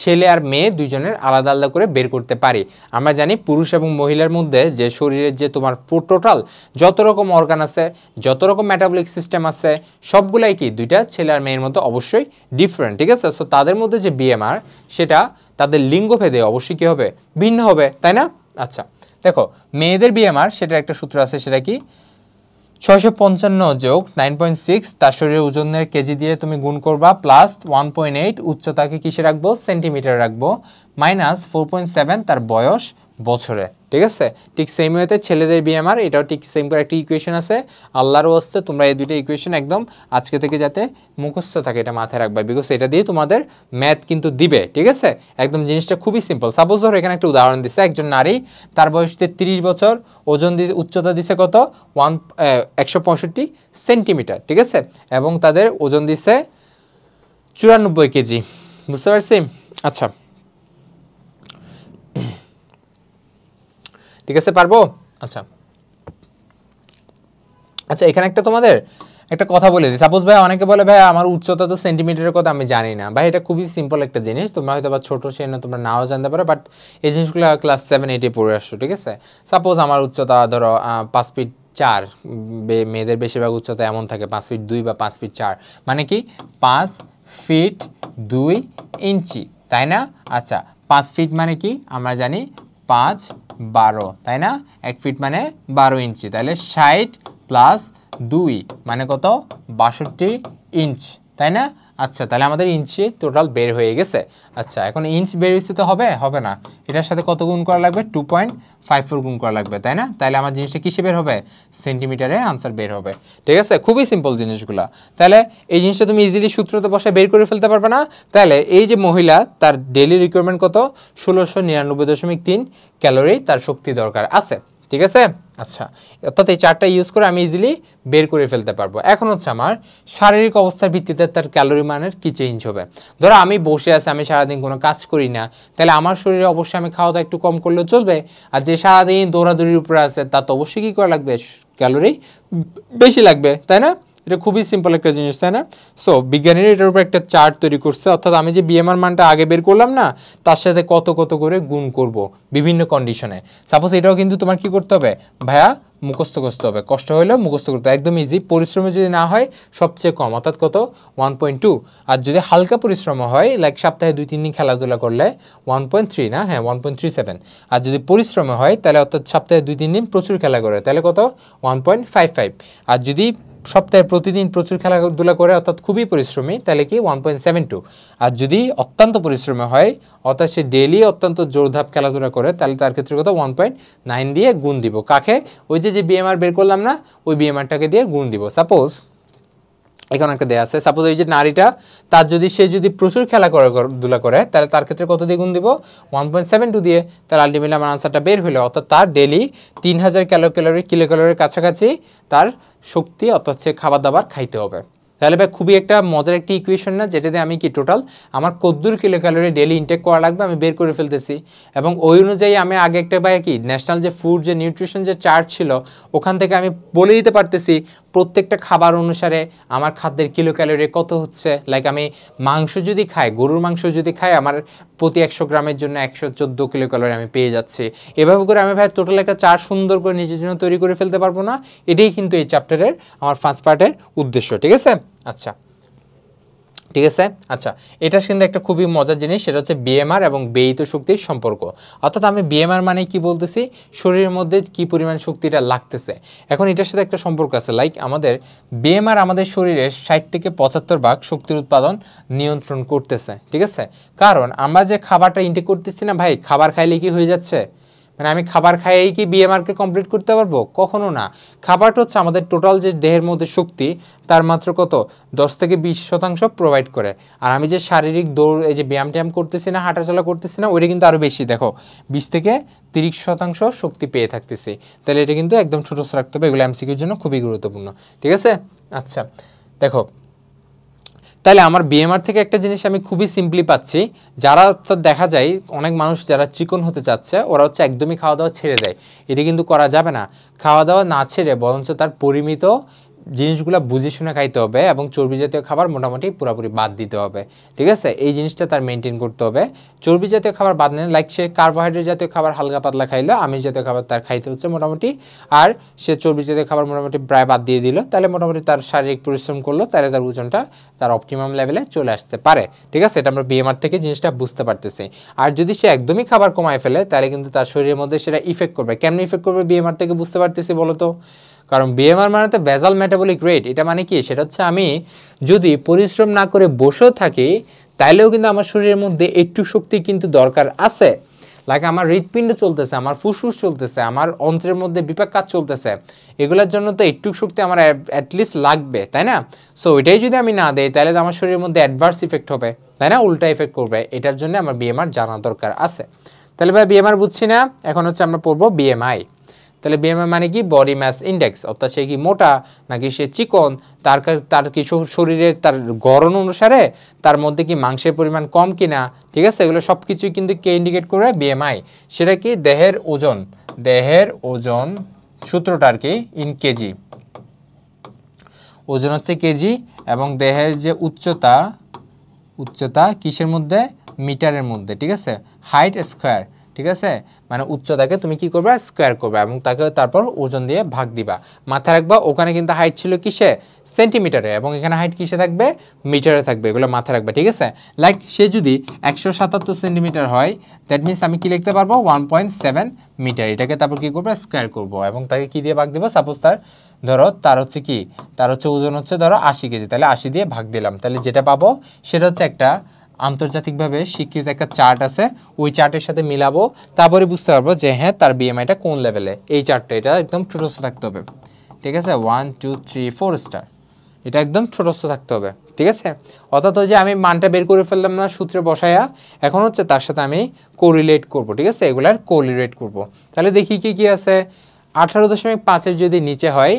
ছেলে আর মেয়ে দুইজনের আলাদা আলাদা করে বের করতে পারি। আমরা জানি পুরুষ এবং মহিলার মধ্যে যে শরীরের যে তোমার টোটাল যত রকম অর্গান আছে, যত রকম মেটাবলিক সিস্টেম আছে, সবগুলাই কি দুইটা ছেলে আর মেয়ের মধ্যে অবশ্যই ডিফারেন্ট, ঠিক আছে? সো তাদের মধ্যে যে বিএমআর, সেটা তাদের লিঙ্গভেদে অবশ্যই কী হবে? ভিন্ন হবে, তাই না? আচ্ছা, দেখো, মেয়েদের বিএমআর সেটার একটা সূত্র আছে, সেটা কি? 655 যোগ 9.6 তার শরীরের ওজনের কেজি দিয়ে তুমি গুণ করবা, প্লাস 1.8 উচ্চতাকে কিসে রাখবো? সেন্টিমিটার রাখবো, মাইনাস 4.7 তার বয়স বছরে, ঠিক আছে? ঠিক সেম ওয়েতে ছেলেদের বিএমআর, এটাও ঠিক সেম করে একটা ইকুয়েশন আছে। আল্লাহর ওয়াস্তে তোমরা এই দুইটা ইকুয়েশন একদম আজকে থেকে যাতে মুখস্থ থাকে, এটা মাথায় রাখবা, বিকজ এটা দিয়ে তোমাদের ম্যাথ কিন্তু দিবে, ঠিক আছে? একদম জিনিসটা খুবই সিম্পল। সাপোজ ধরো এখানে একটা উদাহরণ দিচ্ছে, একজন নারী, তার বয়স 33 বছর, ওজন উচ্চতা দিছে কত? 165 সেন্টিমিটার, ঠিক আছে? এবং তাদের ওজন দিছে 94 কেজি, বুঝতে পারছি? আচ্ছা, ঠিক আছে, পারবো? আচ্ছা আচ্ছা, এখানে একটা তোমাদের একটা কথা বলে দিই। সাপোজ ভাই অনেকে বলে ভাই আমার উচ্চতা তো সেন্টিমিটারের কথা আমি জানি না। ভাই এটা খুবই সিম্পল একটা জিনিস, তোমরা হয়তো বা ছোট সেজন্য তোমরা নাও জানতে পারো, বাট এই জিনিসগুলো ক্লাস 7-8 পড়ে আসছো, ঠিক আছে? সাপোজ আমার উচ্চতা ধরো 5 ফিট 4, মেয়েদের বেশিরভাগ উচ্চতা এমন থাকে 5 ফিট 2 বা 5 ফিট 4, মানে কি 5 ফিট 2 ইঞ্চি, তাই না? আচ্ছা 5 ফিট মানে কি আমরা জানি 5 12, তাই না? 1 ফিট মানে 12 ইঞ্চি, তাহলে 60 প্লাস 2 মানে কত 62 ইঞ্চ, তাই না? আচ্ছা তাহলে আমাদের ইঞ্চি টোটাল বের হয়ে গেছে। আচ্ছা এখন ইঞ্চ বের হয়েছে তো হবে না, এটার সাথে কত গুণ করা লাগবে 2.54 গুণ করা লাগবে, তাই না? তাহলে আমার জিনিসটা কিসে বের হবে সেন্টিমিটারে আনসার বের হবে, ঠিক আছে? খুবই সিম্পল জিনিসগুলো। তাহলে এই জিনিসটা তুমি ইজিলি সূত্রতে বসে বের করে ফেলতে পারবে না? তাহলে এই যে মহিলা তার ডেইলি রিকোয়ারমেন্ট কত 1699.3 ক্যালোরি তার শক্তি দরকার আছে, ঠিক আছে? আচ্ছা অর্থাৎ এই চারটা ইউজ করে আমি ইজিলি বের করে ফেলতে পারবো। এখন হচ্ছে আমার শারীরিক অবস্থার ভিত্তিতে তার ক্যালোরি মানের কি চেঞ্জ হবে। ধরো আমি বসে আছি, আমি সারাদিন কোনো কাজ করি না, তাহলে আমার শরীরে অবশ্যই আমি খাওয়া দাওয়া একটু কম করলেও চলবে। আর যে সারাদিন দৌড়াদৌড়ির উপরে আছে তার তো অবশ্যই কী করা লাগবে ক্যালোরি বেশি লাগবে, তাই না? এটা খুবই সিম্পল একটা জিনিস, তাই না? সো বিজ্ঞানীরা এটার উপর একটা চার্ট তৈরি করছে, অর্থাৎ আমি যে বিএমআর মানটা আগে বের করলাম না, তার সাথে কত কত করে গুণ করব বিভিন্ন কন্ডিশনে। সাপোজ এটাও কিন্তু তোমার কি করতে হবে ভাইয়া মুখস্থ করতে হবে, কষ্ট হলেও মুখস্থ করতে হবে, একদম ইজি। পরিশ্রমে যদি না হয় সবচেয়ে কম অর্থাৎ কত 1.2, আর যদি হালকা পরিশ্রম হয় লাইক সপ্তাহে 2-3 দিন খেলাধুলা করলে 1.3, না হ্যাঁ 1.37, আর যদি পরিশ্রমে হয় তাহলে অর্থাৎ সপ্তাহে 2-3 দিন প্রচুর খেলা করে তাহলে কত 1.55, আর যদি সপ্তাহে প্রতিদিন প্রচুর খেলাধুলা করে অর্থাৎ খুবই পরিশ্রমী তাহলে কি 1.72, আর যদি অত্যন্ত পরিশ্রমী হয় অর্থাৎ সে ডেইলি অত্যন্ত জোরধাপ খেলাধুলা করে তাহলে তার ক্ষেত্রে কত 1.9 দিয়ে গুণ দিব কাকে, ওই যে বিএমআর বের করলাম না ওই বিএমআরটাকে দিয়ে গুণ দিব। সাপোজ এখানে একটা দেয়া আছে, সাপোজ এই যে নারীটা তার যদি সে যদি প্রচুর খেলাধুলা করে তাহলে তার ক্ষেত্রে কত দিয়ে গুণ দিব 1.72 দিয়ে, তাহলে আলটিমেটলি আমার আনসারটা বের হলো, অর্থাৎ তার ডেইলি 3000 কিলোক্যালোরির কাছাকাছি তার শক্তি অর্থাৎ সে খাবার দাবার খাইতে হবে। তাহলে ভাই খুবই একটা মজার একটি ইকুয়েশন না, যেটাতে আমি কি টোটাল আমার কদ্দুর কিলোক্যালোরি ডেইলি ইনটেক করা লাগবে আমি বের করে ফেলতেছি, এবং ওই অনুযায়ী আমি আগে একটা ভাই কি ন্যাশনাল যে ফুড যে নিউট্রিশন যে চার্ট ছিল ওখান থেকে আমি বলে দিতে পারতেছি প্রত্যেকটা খাবার অনুসারে আমার খাদ্যের কিলোক্যালোরি কত হচ্ছে। লাইক আমি মাংস যদি খাই, গরুর মাংস যদি খাই, আমার প্রতি 100 গ্রামের জন্য 114 কিলোক্যালোরি আমি পেয়ে যাচ্ছি। এভাবে করে আমি ভাই টোটাল একটা চার্ট সুন্দর করে নিজের জন্য তৈরি করে ফেলতে পারবো না? এটাই কিন্তু এই চ্যাপ্টারের আমার ফার্স্ট পার্টের উদ্দেশ্য, ঠিক আছে? আচ্ছা ঠিক আছে। আচ্ছা এটা কিন্তু একটা খুবই মজার জিনিস, সেটা হচ্ছে বিএমআর এবং ব্যয়িত শক্তির সম্পর্ক। অর্থাৎ আমি বিএমআর মানে কি বলতেছি, শরীরের মধ্যে কি পরিমাণ শক্তিটা লাগতেছে। এখন এটার সাথে একটা সম্পর্ক আছে, লাইক আমাদের বিএমআর আমাদের শরীরের 60 থেকে 75 ভাগ শক্তির উৎপাদন নিয়ন্ত্রণ করতেছে, ঠিক আছে? কারণ আমরা যে খাবারটা ইনটেক করতেছি না ভাই, খাবার খাইলে কি হয়ে যাচ্ছে, মানে আমি খাবার খাইয়েই কি বিএমআরকে কমপ্লিট করতে পারবো? কখনো না। খাবারটা হচ্ছে আমাদের টোটাল যে দেহের মধ্যে শক্তি তার মাত্র কত 10-20% প্রোভাইড করে। আর আমি যে শারীরিক দৌড় এই যে ব্যায়াম ট্যায়াম করতেছি না, হাঁটাচলা করতেছি না, ওইটা কিন্তু আরও বেশি, দেখো 20-30% শক্তি পেয়ে থাকতেছি। তাহলে এটা কিন্তু একদম ছোটো রাখতে হবে, এগুলো এমসিকিউর জন্য খুবই গুরুত্বপূর্ণ, ঠিক আছে? আচ্ছা দেখো তাহলে আমার বিএমআর থেকে একটা জিনিস আমি খুবই সিম্পলি পাচ্ছি, যারা অর্থাৎ দেখা যায় অনেক মানুষ যারা চিকন হতে চাচ্ছে ওরা হচ্ছে একদমই খাওয়া দাওয়া ছেড়ে দেয়। এটা কিন্তু করা যাবে না, খাওয়া দাওয়া না ছেড়ে বরঞ্চ তার পরিমিত জিনিসগুলো বুঝে শুনে খাইতে হবে এবং চর্বি জাতীয় খাবার মোটামুটি পুরোপুরি বাদ দিতে হবে, ঠিক আছে? এই জিনিসটা তার মেনটেন করতে হবে। চর্বি জাতীয় খাবার বাদ নেন, লাইক সে কার্বোহাইড্রেট জাতীয় খাবার হালকা পাতলা খাইলো, আমিষ জাতীয় খাবার তার খাইতে হচ্ছে মোটামুটি, আর সে চর্বি জাতীয় খাবার মোটামুটি প্রায় বাদ দিয়ে দিল, তাহলে মোটামুটি তার শারীরিক পরিশ্রম করলো, তাহলে তার ওজনটা তার অপটিমাম লেভেলে চলে আসতে পারে, ঠিক আছে? এটা আমরা বিএমআর থেকে জিনিসটা বুঝতে পারতেছি। আর যদি সে একদমই খাবার কমায় ফেলে তাহলে কিন্তু তার শরীরের মধ্যে সেটা ইফেক্ট করবে। কেমন ইফেক্ট করবে বিএমআর থেকে বুঝতে পারতেছি বলো তো? কারণ বিএমআর মানে তো বেজাল মেটাবলিক রেট। এটা মানে কি, সেটা হচ্ছে আমি যদি পরিশ্রম না করে বসেও থাকি তাইলেও কিন্তু আমার শরীরের মধ্যে একটু শক্তি কিন্তু দরকার আছে। লাইক আমার হৃৎপিণ্ড চলতেছে, আমার ফুসফুস চলতেছে, আমার অন্ত্রের মধ্যে বিপাক কাজ চলতেছে, এগুলোর জন্য তো একটু শক্তি আমার অ্যাটলিস্ট লাগবে, তাই না? সো এটাই যদি আমি না দেই তাহলে তো আমার শরীরের মধ্যে অ্যাডভার্স ইফেক্ট হবে, তাই না? উল্টা ইফেক্ট করবে। এটার জন্য আমার বিএমআর জানা দরকার আছে। তাহলে ভাই বিএমআর বুঝছি না, এখন হচ্ছে আমরা পড়বো বিএমআই। তাহলে বিএমআই মানে কি বডি মাস ইন্ডেক্স, অর্থাৎ সে কি মোটা নাকি সে চিকন, তার কি শরীরের তার গড়ন অনুসারে তার মধ্যে কি মাংসের পরিমাণ কম কিনা, ঠিক আছে, এগুলো সব কিছুই কিন্তু কে ইন্ডিকেট করে বিএমআই। সেটা কি দেহের ওজন সূত্রটা আর কি ইন কেজি, ওজন হচ্ছে কেজি, এবং দেহের যে উচ্চতা কিসের মধ্যে, মিটারের মধ্যে, ঠিক আছে, হাইট স্কোয়ার, ঠিক আছে, মানে উচ্চতাকে তুমি কি করবে, স্কোয়ার করবে এবং তাকে তারপর ওজন দিয়ে ভাগ দিবা। মাথায় রাখবা ওখানে কিন্তু হাইট ছিল কিসে, সেন্টিমিটারে, এবং এখানে হাইট কিসে থাকবে, মিটারে থাকবে, এগুলো মাথায় রাখবে, ঠিক আছে। লাইক সে যদি 177 সেন্টিমিটার হয়, দ্যাট মিনস আমি কি লিখতে পারবো 1.7 মিটার, এটাকে তারপর কি করবো, স্কোয়ার করবো এবং তাকে কি দিয়ে ভাগ দেবো, সাপোজ ধরো তার হচ্ছে কি, তার হচ্ছে ওজন হচ্ছে ধরো 80 কেজি, তাহলে 80 দিয়ে ভাগ দিলাম, তাহলে যেটা পাবো সেটা হচ্ছে একটা আন্তর্জাতিকভাবে স্বীকৃত একটা চার্ট আছে, ওই চার্টের সাথে মিলাবো, তারপরে বুঝতে পারবো যে হ্যাঁ তার বিএমআইটা কোন লেভেলে। এই চার্টটা এটা একদম ছোটস্থ থাকতে হবে, ঠিক আছে, 1 2 3 4 স্টার, এটা একদম ছোটস্থ থাকতে হবে, ঠিক আছে। অর্থাৎ যে আমি মানটা বের করে ফেললাম না সূত্রে বসায়া, এখন হচ্ছে তার সাথে আমি কোরিলেট করব, ঠিক আছে, এগুলার কোরিলেট করব। তাহলে দেখি কি কি আছে, 18.5-এর যদি নিচে হয়,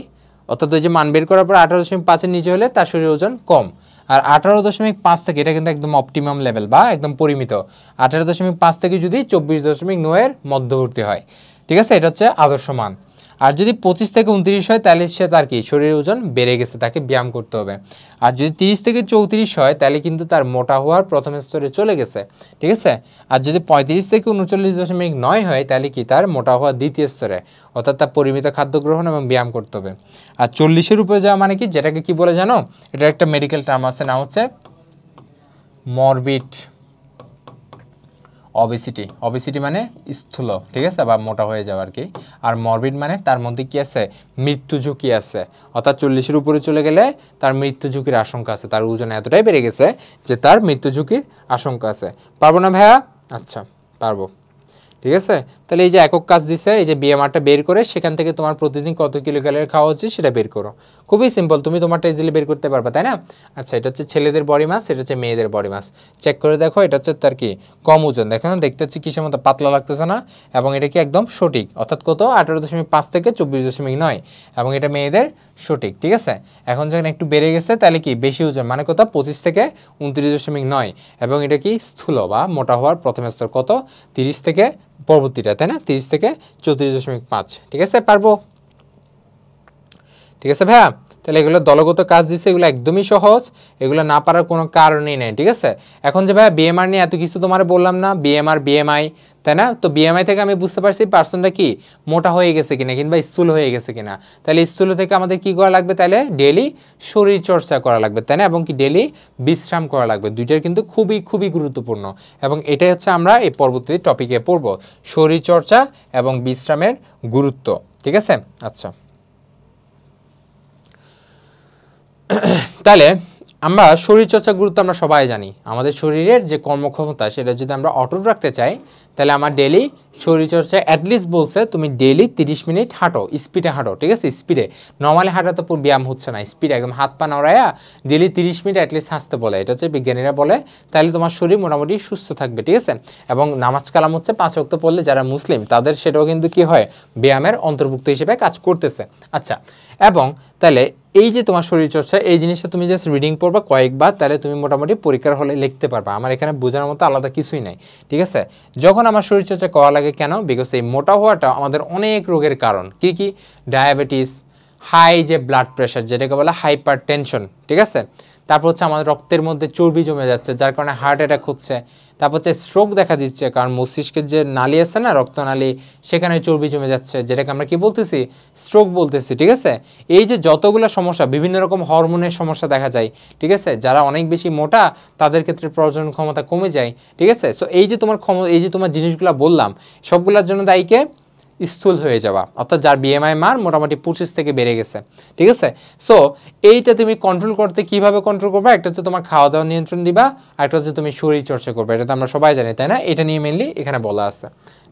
অর্থাৎ ওই যে মান বের করার পর 18.5-এর নিচে হলে তার শরীর ওজন কম, আর 18.5 থেকে, এটা কিন্তু একদম অপটিমাম লেভেল বা একদম পরিমিত, 18.5 থেকে যদি 24.9-এর মধ্যবর্তী হয়, ঠিক আছে, এটা হচ্ছে আদর্শ মান। আর যদি 25 থেকে 29 হয় তাহলে সে তার কি শরীরের ওজন বেড়ে গেছে, তাকে ব্যায়াম করতে হবে। আর যদি 30 থেকে 34 হয় তাহলে কিন্তু তার মোটা হওয়ার প্রথম স্তরে চলে গেছে, ঠিক আছে। আর যদি 35 থেকে 39.9 হয় তাহলে কি তার মোটা হওয়ার দ্বিতীয় স্তরে, অর্থাৎ তার পরিমিত খাদ্য গ্রহণ এবং ব্যায়াম করতে হবে। আর 40-এর উপরে যাওয়া মানে কি, যেটাকে কি বলে জানো, এটা একটা মেডিকেল টার্ম আছে, নাম হচ্ছে মরবিড অবেসিটি। অবেসিটি মানে স্থূল, ঠিক আছে, বা মোটা হয়ে যাওয়া আর কি। আর মরবিড মানে তার মধ্যে কি আছে, মৃত্যু ঝুঁকি আছে, অর্থাৎ 40-এর উপরে চলে গেলে তার মৃত্যু ঝুঁকির আশঙ্কা আছে, তার ওজন এতটাই বেড়ে গেছে যে তার মৃত্যু ঝুঁকির আশঙ্কা আছে। পারবো না ভাইয়া? আচ্ছা পারবো, ঠিক আছে। তাহলে এই যে একক কাজ দিছে, এই যে বিএমআরটা বের করে সেখান থেকে তোমার প্রতিদিন কত কিলো ক্যালোরি খাওয়া উচিত সেটা বের করো, খুবই সিম্পল, তুমি তোমারটা ইজিলি বের করতে পারবে, তাই না? আচ্ছা, এটা হচ্ছে ছেলেদের বডি মাস, এটা হচ্ছে মেয়েদের বডি মাস, চেক করে দেখো, এটা হচ্ছে তার কি কম ওজন, দেখো দেখতে হচ্ছে কিসের মতো পাতলা লাগতেছে না, এবং এটা কি একদম সঠিক, অর্থাৎ কত 18.5 থেকে 24.9, এবং এটা মেয়েদের সঠিক, ঠিক আছে। এখন যখন একটু বেড়ে গেছে তাহলে কি বেশি ওজন মানে কত, 25 থেকে 29.9, এবং এটা কি স্থূল বা মোটা হওয়ার প্রথম স্তর কত, 30 থেকে পরবর্তীটা, তাই না, 30 থেকে 34.5, ঠিক আছে, পারবো, ঠিক আছে ভাইয়া। তাহলে এগুলো দলগত কাজ দিচ্ছে, এগুলো একদমই সহজ, এগুলো না পারার কোনো কারণই নেই, ঠিক আছে। এখন যে ভাইয়া বিএমআর নিয়ে এত কিছু তোমার বললাম না, বিএমআর বিএমআই, তাই না, তো বিএমআই থেকে আমি বুঝতে পারছি পার্সনটা কি মোটা হয়ে গেছে কিনা কিংবা স্থূল হয়ে গেছে কিনা। তাহলে স্থূল থেকে আমাদের কি করা লাগবে, তাহলে ডেইলি শরীর চর্চা করা লাগবে, তাই না, এবং কি ডেইলি বিশ্রাম করা লাগবে, দুইটার কিন্তু খুবই খুবই গুরুত্বপূর্ণ, এবং এটাই হচ্ছে আমরা এই পরবর্তী টপিকে পড়ব, শরীর চর্চা এবং বিশ্রামের গুরুত্ব, ঠিক আছে। আচ্ছা, তাহলে আমরা শরীরচর্চার গুরুত্ব আমরা সবাই জানি, আমাদের শরীরের যে কর্মক্ষমতা সেটা যদি আমরা অটুট রাখতে চাই তাহলে আমার ডেলি শরীরচর্চা অ্যাটলিস্ট বলছে তুমি ডেলি 30 মিনিট হাঁটো, স্পিডে হাঁটো, ঠিক আছে, স্পিডে, নর্মালি হাঁটা তো পুরো ব্যায়াম হচ্ছে না, স্পিডে একদম হাত পা নড়াইয়া ডেলি 30 মিনিট অ্যাটলিস্ট হাঁটতে বলে, এটা হচ্ছে বিজ্ঞানীরা বলে, তাহলে তোমার শরীর মোটামুটি সুস্থ থাকবে, ঠিক আছে। এবং নামাজ কালাম হচ্ছে 5 ওয়াক্ত পড়লে যারা মুসলিম তাদের সেটাও কিন্তু কি হয়, ব্যায়ামের অন্তর্ভুক্ত হিসেবে কাজ করতেছে। আচ্ছা, এবং তাহলে এই যে তোমার শরীরচর্চা এই জিনিসটা তুমি জাস্ট রিডিং পড়বা কয়েকবার, তাহলে তুমি মোটামুটি পরীক্ষার হলে লিখতে পারবা, আমার এখানে বোঝানোর মতো আলাদা কিছুই নাই, ঠিক আছে। যখন আমার শরীরচর্চা করা লাগে কেন, বিকজ এই মোটা হওয়াটা আমাদের অনেক রোগের কারণ, কি কি, ডায়াবেটিস, হাই যে ব্লাড প্রেশার যেটাকে বলে হাইপার টেনশন, ঠিক আছে, তারপর হচ্ছে আমাদের রক্তের মধ্যে চর্বি জমে যাচ্ছে যার কারণে হার্ট অ্যাটাক হচ্ছে, তারপর হচ্ছে স্ট্রোক দেখা দিচ্ছে, কারণ মস্তিষ্কের যে নালী আছে না, রক্তনালী, সেখানে চর্বি জমে যাচ্ছে, যেটাকে আমরা কি বলতেছি, স্ট্রোক বলতেছি, ঠিক আছে। এই যে যতগুলো সমস্যা, বিভিন্ন রকম হরমোনের সমস্যা দেখা যায়, ঠিক আছে, যারা অনেক বেশি মোটা তাদের ক্ষেত্রে প্রজনন ক্ষমতা কমে যায়, ঠিক আছে। সো এই যে তোমার এই যে তোমার জিনিসগুলো বললাম সবগুলোর জন্য দায়ীকে স্থূল হয়ে যাওয়া, অর্থাৎ যার বিএমআই মান মোটামুটি 25 থেকে বেড়ে গেছে, ঠিক আছে। সো এইটা তুমি কন্ট্রোল করতে কিভাবে কন্ট্রোল করবে, একটা হচ্ছে তোমার খাওয়া দাওয়া নিয়ন্ত্রণ দিবা, একটা হচ্ছে তুমি শরীর চর্চা করবে, এটা তো আমরা সবাই জানি, তাই না, এটা নিয়ে মেনলি এখানে বলা আছে,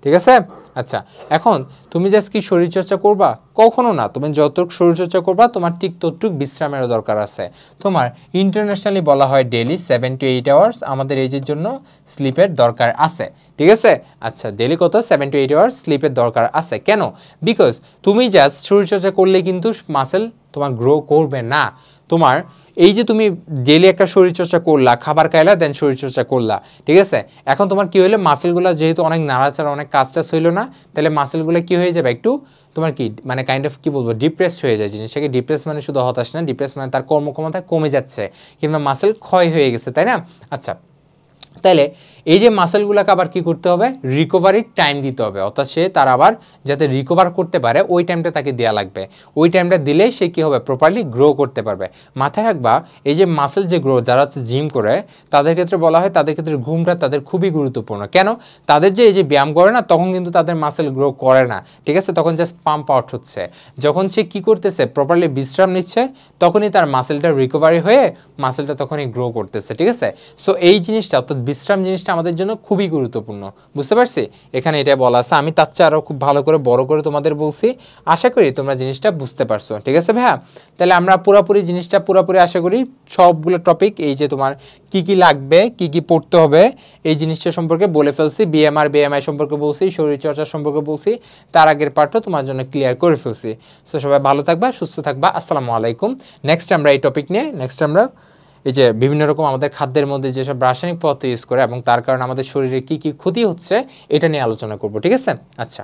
ঠিক আছে? আচ্ছা, এখন তুমি জাস্ট কি শরীরচর্চা করবা? কখনো না। তুমি যতটুকু শরীরচর্চা করবা তোমার ঠিক ততটুকু বিশ্রামেরও দরকার আছে। তোমার ইন্টারন্যাশনালি বলা হয় ডেইলি 7 to 8 আওয়ার্স আমাদের এজের জন্য স্লিপের দরকার আছে। ঠিক আছে? আচ্ছা, ডেইলি কত? 7 to 8 আওয়ার্স স্লিপের দরকার আছে। কেন? বিকজ তুমি জাস্ট শরীরচর্চা করলে কিন্তু মাসেল তোমার গ্রো করবে না। তোমার এই যে তুমি ডেইলি একটা শরীরচর্চা করলা, খাবার খাইলা, দেন শরীরচর্চা করলা, ঠিক আছে? এখন তোমার কি হইলো, মাসেলগুলো যেহেতু অনেক নাড়াচাড়া, অনেক কাজটাজ হইলো না, তাহলে মাসেলগুলো কি হয়ে যাবে, একটু তোমার কি মানে কাইন্ড অফ কি বলবো, ডিপ্রেস হয়ে যায়। জিনিসটাকে ডিপ্রেস মানে শুধু হতাশ না, ডিপ্রেস মানে তার কর্মক্ষমতা কমে যাচ্ছে কিংবা মাসেল ক্ষয় হয়ে গেছে, তাই না? আচ্ছা, তাহলে এই যে মাসেলগুলোকে আবার কি করতে হবে, রিকভারির টাইম দিতে হবে, অর্থাৎ সে তার আবার যাতে রিকভার করতে পারে ওই টাইমটা তাকে দেওয়া লাগবে। ওই টাইমটা দিলে সে কী হবে, প্রপারলি গ্রো করতে পারবে। মাথায় রাখবা, এই যে মাসেল যে গ্রো, যারা হচ্ছে জিম করে তাদের ক্ষেত্রে বলা হয় তাদের ক্ষেত্রে ঘুমটা তাদের খুবই গুরুত্বপূর্ণ। কেন? তাদের যে এই যে ব্যায়াম করে না, তখন কিন্তু তাদের মাসেল গ্রো করে না, ঠিক আছে? তখন জাস্ট পাম্প আউট হচ্ছে। যখন সে কি করতেছে, প্রপারলি বিশ্রাম নিচ্ছে, তখনই তার মাসেলটা রিকভারি হয়ে মাসেলটা তখনই গ্রো করতেছে, ঠিক আছে? সো এই জিনিসটা অর্থাৎ বিশ্রাম জিনিসটা আমাদের জন্য খুবই গুরুত্বপূর্ণ, বুঝতে পারছি? এখানে এটা বলা আছে, আমি তার চেয়ে আরও খুব ভালো করে বড় করে তোমাদের বলছি, আশা করি তোমরা জিনিসটা বুঝতে পারছো, ঠিক আছে ভাইয়া? তাহলে আমরা পুরোপুরি আশা করি সবগুলো টপিক, এই যে তোমার কি কি লাগবে, কি কি পড়তে হবে, এই জিনিসটা সম্পর্কে বলে ফেলছি। বিএমআই সম্পর্কে বলছি, শরীরচর্চা সম্পর্কে বলছি, তার আগের পার্টও তোমার জন্য ক্লিয়ার করে ফেলছি। সো সবাই ভালো থাকবা, সুস্থ থাকবা, আসসালামু আলাইকুম। নেক্সট আমরা এই টপিক নিয়ে আমরা এই যে বিভিন্ন রকম আমাদের খাদ্যের মধ্যে যেসব রাসায়নিক পদার্থ ইউজ করে এবং তার কারণে আমাদের শরীরে কি কি ক্ষতি হচ্ছে এটা নিয়ে আলোচনা করব, ঠিক আছে? আচ্ছা।